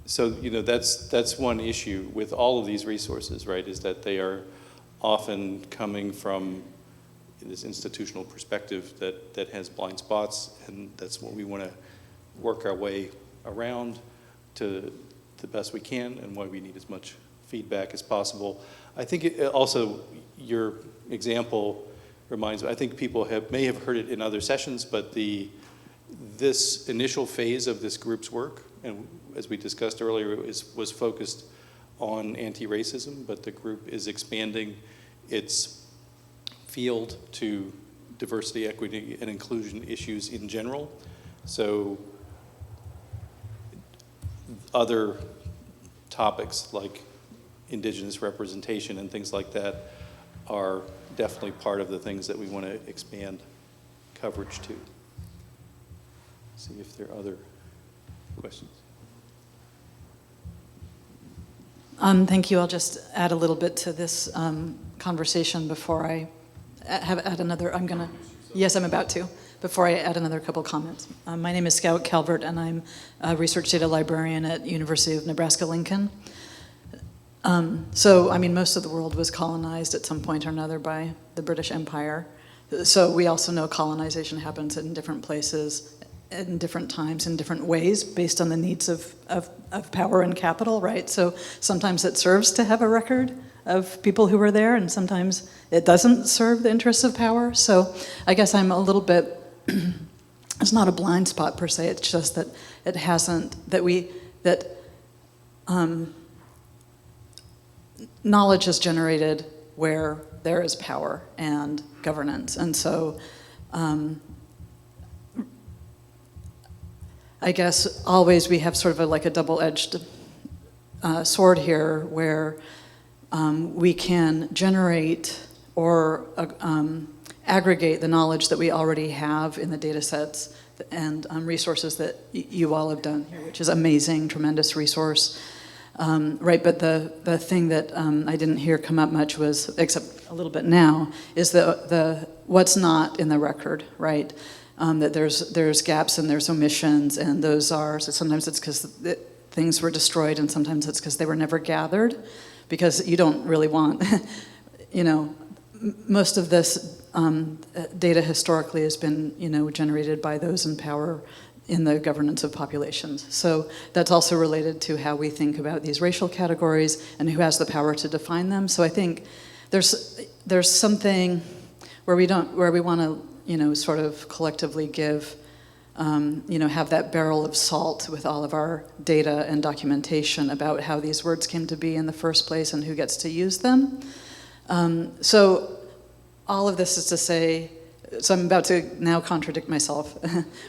So, that's one issue with all of these resources, right, is that they are often coming from this institutional perspective that has blind spots, and that's what we want to work our way around to the best we can, and why we need as much feedback as possible. I think also your example reminds me, I think people may have heard it in other sessions, but this initial phase of this group's work, and as we discussed earlier, was focused on anti-racism, but the group is expanding its field to diversity, equity, and inclusion issues in general. So other topics like indigenous representation and things like that are definitely part of the things that we want to expand coverage to. See if there are other questions. Thank you. I'll just add a little bit to this conversation before I add another. Yes, I'm about to. Before I add another couple comments. My name is Scout Calvert, and I'm a research data librarian at University of Nebraska-Lincoln. Most of the world was colonized at some point or another by the British Empire. So we also know colonization happens in different places, in different times, in different ways, based on the needs of power and capital, right? So sometimes it serves to have a record of people who were there, and sometimes it doesn't serve the interests of power. So I guess I'm a little bit, it's not a blind spot per se, it's just that it hasn't, knowledge is generated where there is power and governance. And so I guess always we have sort of like a double-edged sword here where we can generate or aggregate the knowledge that we already have in the data sets and resources that you all have done here, which is amazing, tremendous resource. Right, but the thing that I didn't hear come up much was, except a little bit now, is the what's not in the record, right? That there's gaps and there's omissions, and those are, so sometimes it's because things were destroyed, and sometimes it's because they were never gathered, because you don't really want, most of this data historically has been, generated by those in power in the governance of populations. So that's also related to how we think about these racial categories and who has the power to define them. So I think there's something where we want to, sort of collectively give, have that barrel of salt with all of our data and documentation about how these words came to be in the first place and who gets to use them. So all of this is to say, so I'm about to now contradict myself,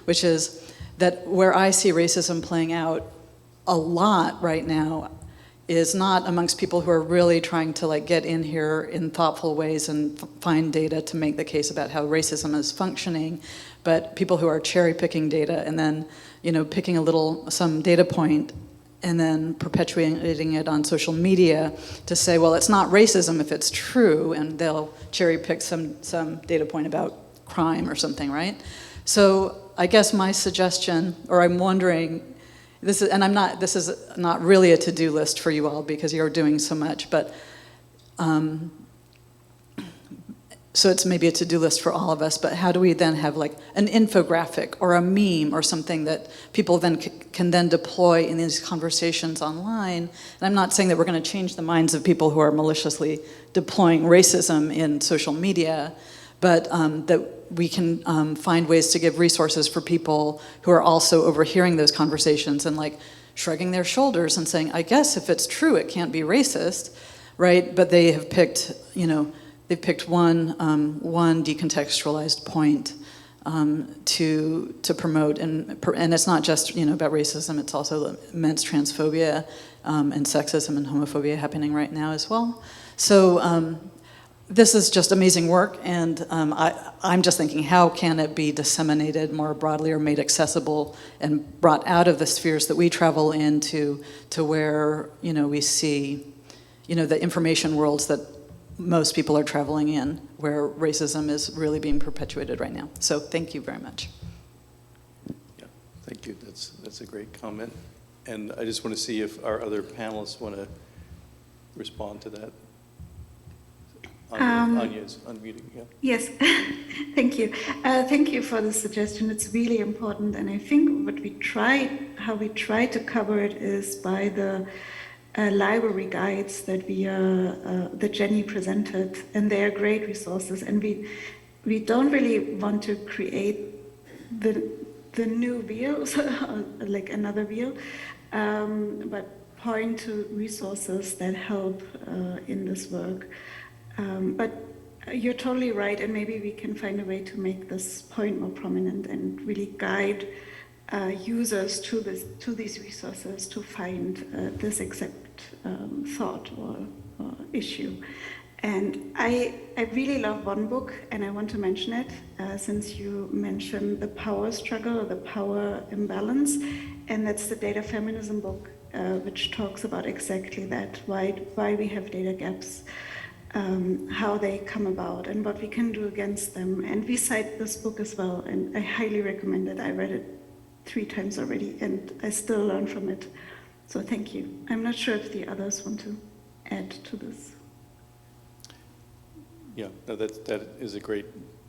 which is that where I see racism playing out a lot right now is not amongst people who are really trying to get in here in thoughtful ways and find data to make the case about how racism is functioning, but people who are cherry picking data and then, picking some data point and then perpetuating it on social media to say, well, it's not racism if it's true, and they'll cherry pick some data point about crime or something, right? So I guess my suggestion, or I'm wondering, this is not really a to-do list for you all because you're doing so much, but so it's maybe a to-do list for all of us, but how do we then have an infographic or a meme or something that people then can then deploy in these conversations online? And I'm not saying that we're going to change the minds of people who are maliciously deploying racism in social media, but that we can find ways to give resources for people who are also overhearing those conversations and shrugging their shoulders and saying, I guess if it's true, it can't be racist, right? But they have picked, they've picked one decontextualized point to promote, and it's not just about racism, it's also immense transphobia and sexism and homophobia happening right now as well. So this is just amazing work, and I'm just thinking, how can it be disseminated more broadly or made accessible and brought out of the spheres that we travel into to where we see the information worlds that most people are traveling in, where racism is really being perpetuated right now. So thank you very much. Yeah, thank you. That's a great comment. And I just want to see if our other panelists want to respond to that. Anya's unmuting, yeah. Yes, thank you. Thank you for the suggestion. It's really important, and I think how we try to cover it is by the library guides that Jenny presented, and they are great resources. And we don't really want to create the new wheel, like another wheel, but point to resources that help in this work. But you're totally right, and maybe we can find a way to make this point more prominent and really guide users to these resources to find this exact thought or issue. And I really love one book, and I want to mention it since you mentioned the power struggle or the power imbalance, and that's the Data Feminism book, which talks about exactly that, why we have data gaps. How they come about and what we can do against them. And we cite this book as well, and I highly recommend it. I read it 3 times already, and I still learn from it. So thank you. I'm not sure if the others want to add to this. Yeah, no, that is a great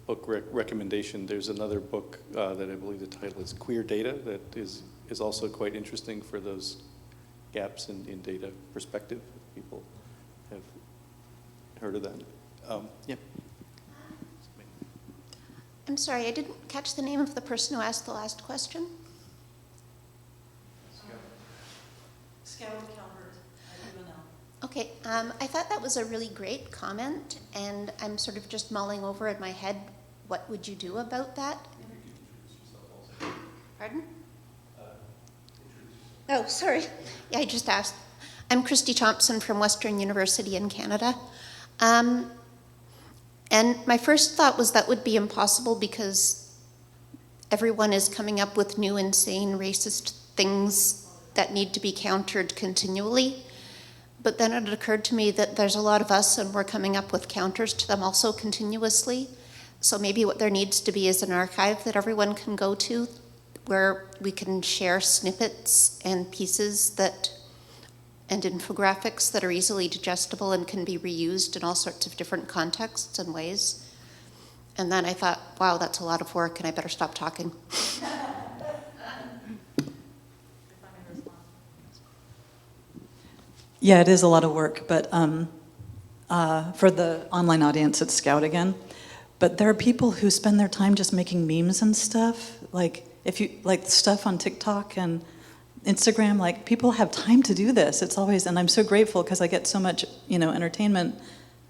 book recommendation. There's another book that I believe the title is Queer Data that is also quite interesting for those gaps in data perspective. People have heard of that. Yeah. I'm sorry, I didn't catch the name of the person who asked the last question. Okay, I thought that was a really great comment, and I'm sort of just mulling over in my head, what would you do about that? Pardon? Oh, sorry. Yeah, I just asked. I'm Christy Thompson from Western University in Canada. And my first thought was that would be impossible because everyone is coming up with new, insane, racist things that need to be countered continually. But then it occurred to me that there's a lot of us and we're coming up with counters to them also continuously. So maybe what there needs to be is an archive that everyone can go to where we can share snippets and pieces and infographics that are easily digestible and can be reused in all sorts of different contexts and ways. And then I thought, wow, that's a lot of work and I better stop talking. Yeah, it is a lot of work, but for the online audience, it's Scout again. But there are people who spend their time just making memes and stuff. Like if you like stuff on TikTok and Instagram, like people have time to do this. It's always, and I'm so grateful because I get so much, entertainment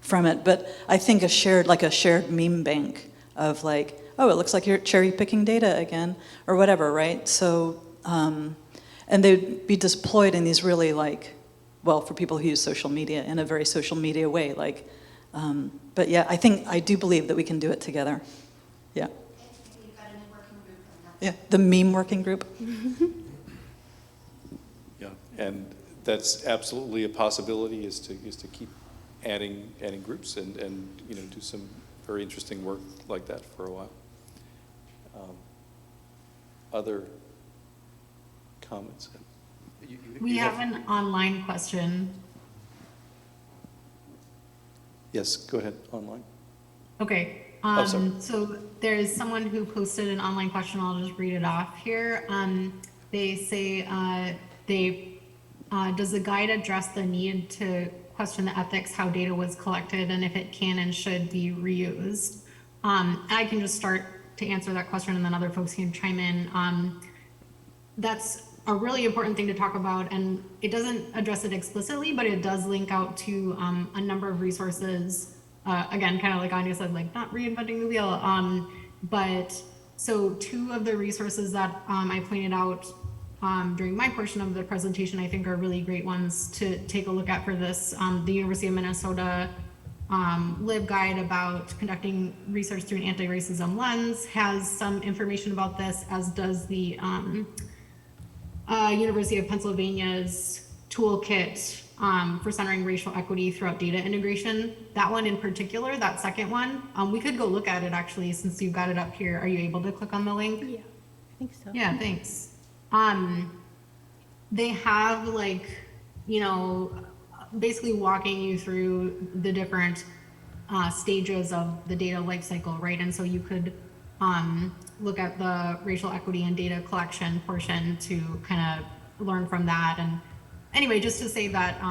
from it. But I think a shared meme bank of like, oh, it looks like you're cherry picking data again, or whatever, right? So, and they'd be deployed in these really for people who use social media in a very social media way, but yeah, I do believe that we can do it together. Yeah. We've got a new working group on that. Yeah, the meme working group. Yeah, and that's absolutely a possibility is to keep adding groups and do some very interesting work like that for a while. Other comments? We have an online question. Yes, go ahead, online. Okay. Sorry. So there's someone who posted an online question. I'll just read it off here. They say, does the guide address the need to question the ethics, how data was collected, and if it can and should be reused? I can just start to answer that question and then other folks can chime in. That's a really important thing to talk about, and it doesn't address it explicitly, but it does link out to a number of resources. Again, kind of like Anya said, like not reinventing the wheel. But so two of the resources that I pointed out during my portion of the presentation, I think are really great ones to take a look at for this. The University of Minnesota LibGuide about conducting research through an anti-racism lens has some information about this, as does the University of Pennsylvania's toolkit for centering racial equity throughout data integration. That one in particular, that second one, we could go look at it actually since you've got it up here. Are you able to click on the link? Yeah, I think so. Yeah, thanks. They have basically walking you through the different stages of the data lifecycle, right? And so you could look at the racial equity and data collection portion to kind of learn from that. And anyway, just to say that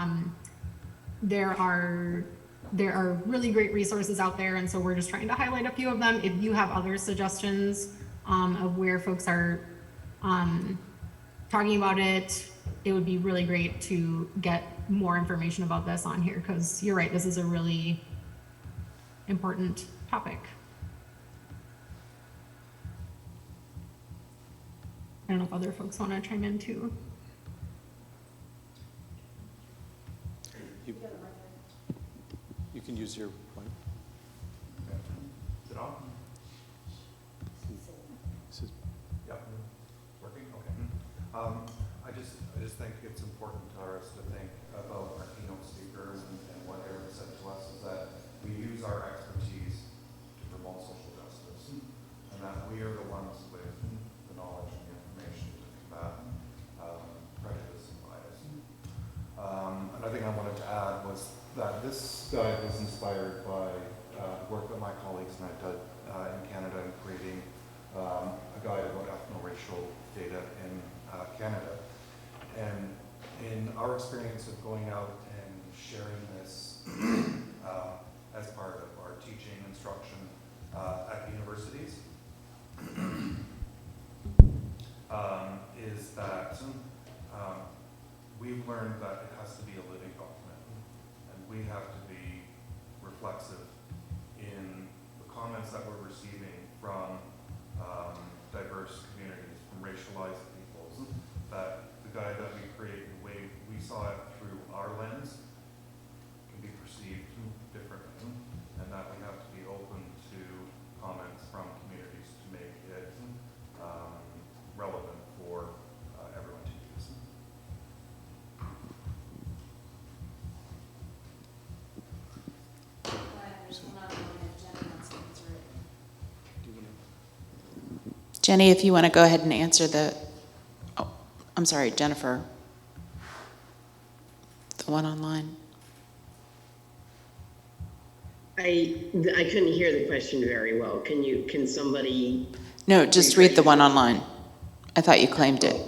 there are really great resources out there, and so we're just trying to highlight a few of them. If you have other suggestions of where folks are talking about it, it would be really great to get more information about this on here, because you're right, this is a really important topic. I don't know if other folks want to chime in too. You can use your mic. Is it on? This is- Yeah, working, okay. I just think it's important for us to think about our keynote speakers and what Eric said to us is that we use our expertise to promote social justice, and that we are the ones with the knowledge and the information to combat prejudice and bias. Another thing I wanted to add was that this guide was inspired by work that my colleagues and I did in Canada in creating a guide about ethno-racial data in Canada. And in our experience of going out and sharing this as part of our teaching instruction at universities, is that we've learned that it has to be a living document, and we have to be reflexive in the comments that we're receiving from diverse communities, from racialized peoples, that the the guide that we create, the way we saw it through our lens, can be perceived differently, and that we have to be open to comments from communities to make it relevant for everyone to use. Jenny, if you want to go ahead and answer the, oh, I'm sorry, Jennifer. The one online. I couldn't hear the question very well. Can somebody? No, just read the one online. I thought you claimed it.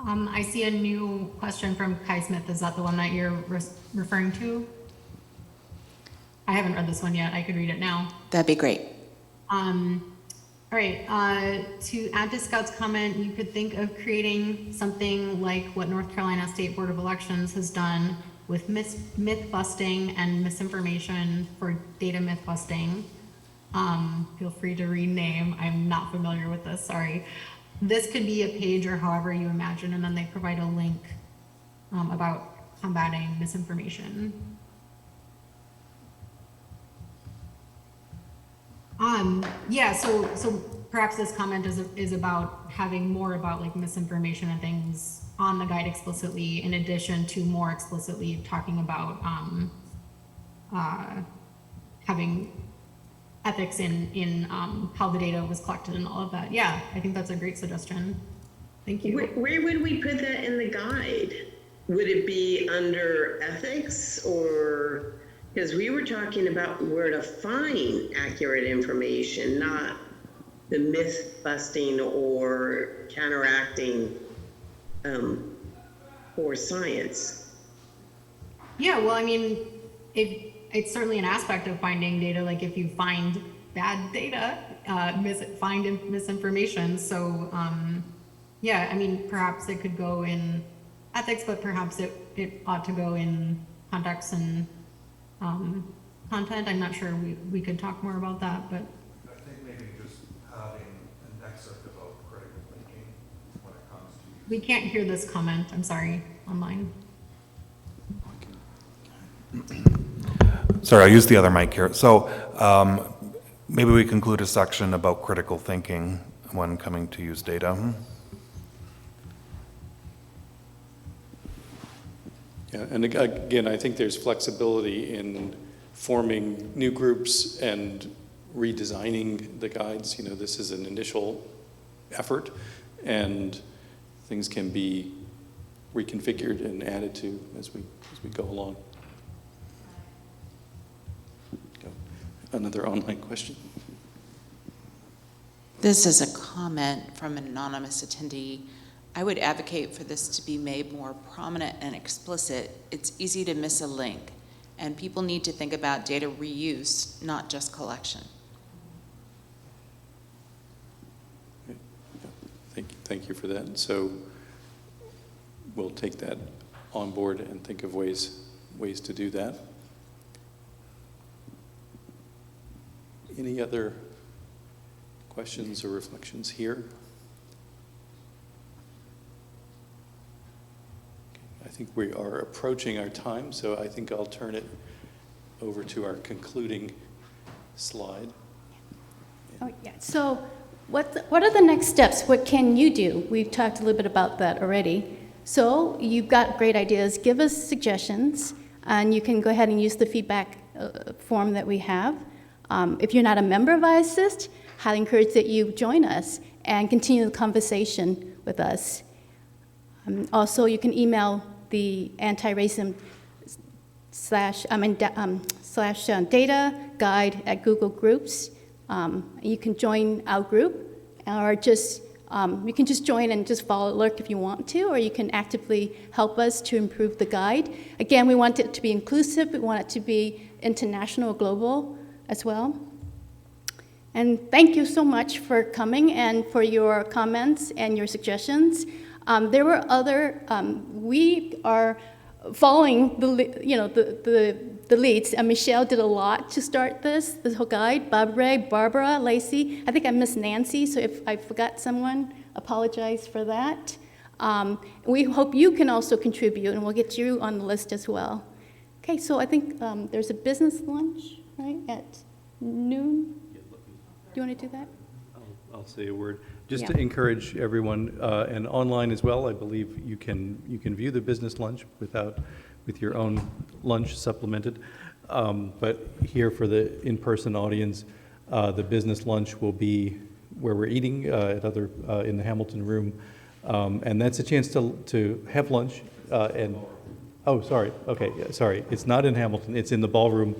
I see a new question from Kai Smith. Is that the one that you're referring to? I haven't read this one yet. I could read it now. That'd be great. All right, to add to Scout's comment, you could think of creating something like what North Carolina State Board of Elections has done with myth busting and misinformation for data myth busting. Feel free to rename. I'm not familiar with this, sorry. This could be a page or however you imagine, and then they provide a link about combating misinformation. Yeah, so perhaps this comment is about having more about like misinformation and things on the guide explicitly, in addition to more explicitly talking about having ethics in how the data was collected and all of that. Yeah, I think that's a great suggestion. Thank you. Where would we put that in the guide? Would it be under ethics, or, because we were talking about where to find accurate information, not the myth busting or counteracting for science. Yeah, well, I mean, it's certainly an aspect of finding data. Like if you find bad data, find misinformation. So yeah, I mean, perhaps it could go in ethics, but perhaps it ought to go in context and content. I'm not sure. We could talk more about that, but I think maybe just having an excerpt about critical thinking when it comes to. we can't hear this comment. I'm sorry, online. Sorry, I'll use the other mic here. So maybe we conclude a section about critical thinking when coming to use data. Yeah, and again, I think there's flexibility in forming new groups and redesigning the guides. You know, this is an initial effort, and things can be reconfigured and added to as we go along. Another online question. This is a comment from an anonymous attendee. I would advocate for this to be made more prominent and explicit. It's easy to miss a link, and people need to think about data reuse, not just collection. Thank you for that. So we'll take that on board and think of ways to do that. Any other questions or reflections here? I think we are approaching our time, so I think I'll turn it over to our concluding slide. Oh, yeah. So what are the next steps? What can you do? We've talked a little bit about that already. So you've got great ideas. Give us suggestions, and you can go ahead and use the feedback form that we have. If you're not a member of IASSIST, highly encourage that you join us and continue the conversation with us. Also, you can email the anti-racism data guide at Google Groups. You can join our group, or just you can just join and just follow alert if you want to, or you can actively help us to improve the guide. Again, we want it to be inclusive. We want it to be international, global as well. And thank you so much for coming and for your comments and your suggestions. There were other, we are following the the leads. Michelle did a lot to start this whole guide. Barbara, Lacey. I think I missed Nancy, so if I forgot someone, apologize for that. We hope you can also contribute, and we'll get you on the list as well. Okay, so I think there's a business lunch, right, at noon? Do you want to do that? I'll say a word. Just Yeah. to encourage everyone, and online as well, I believe you can view the business lunch with your own lunch supplemented. But here for the in-person audience, the business lunch will be where we're eating in the Hamilton room. And that's a chance to have lunch and, oh, sorry, okay, yeah, sorry. It's not in Hamilton, it's in the ballroom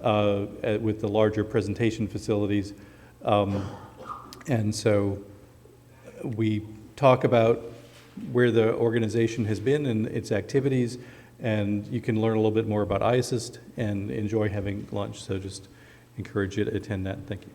with the larger presentation facilities. And so we talk about where the organization has been and its activities, and you can learn a little bit more about IASSIST and enjoy having lunch. So just encourage you to attend that. Thank you.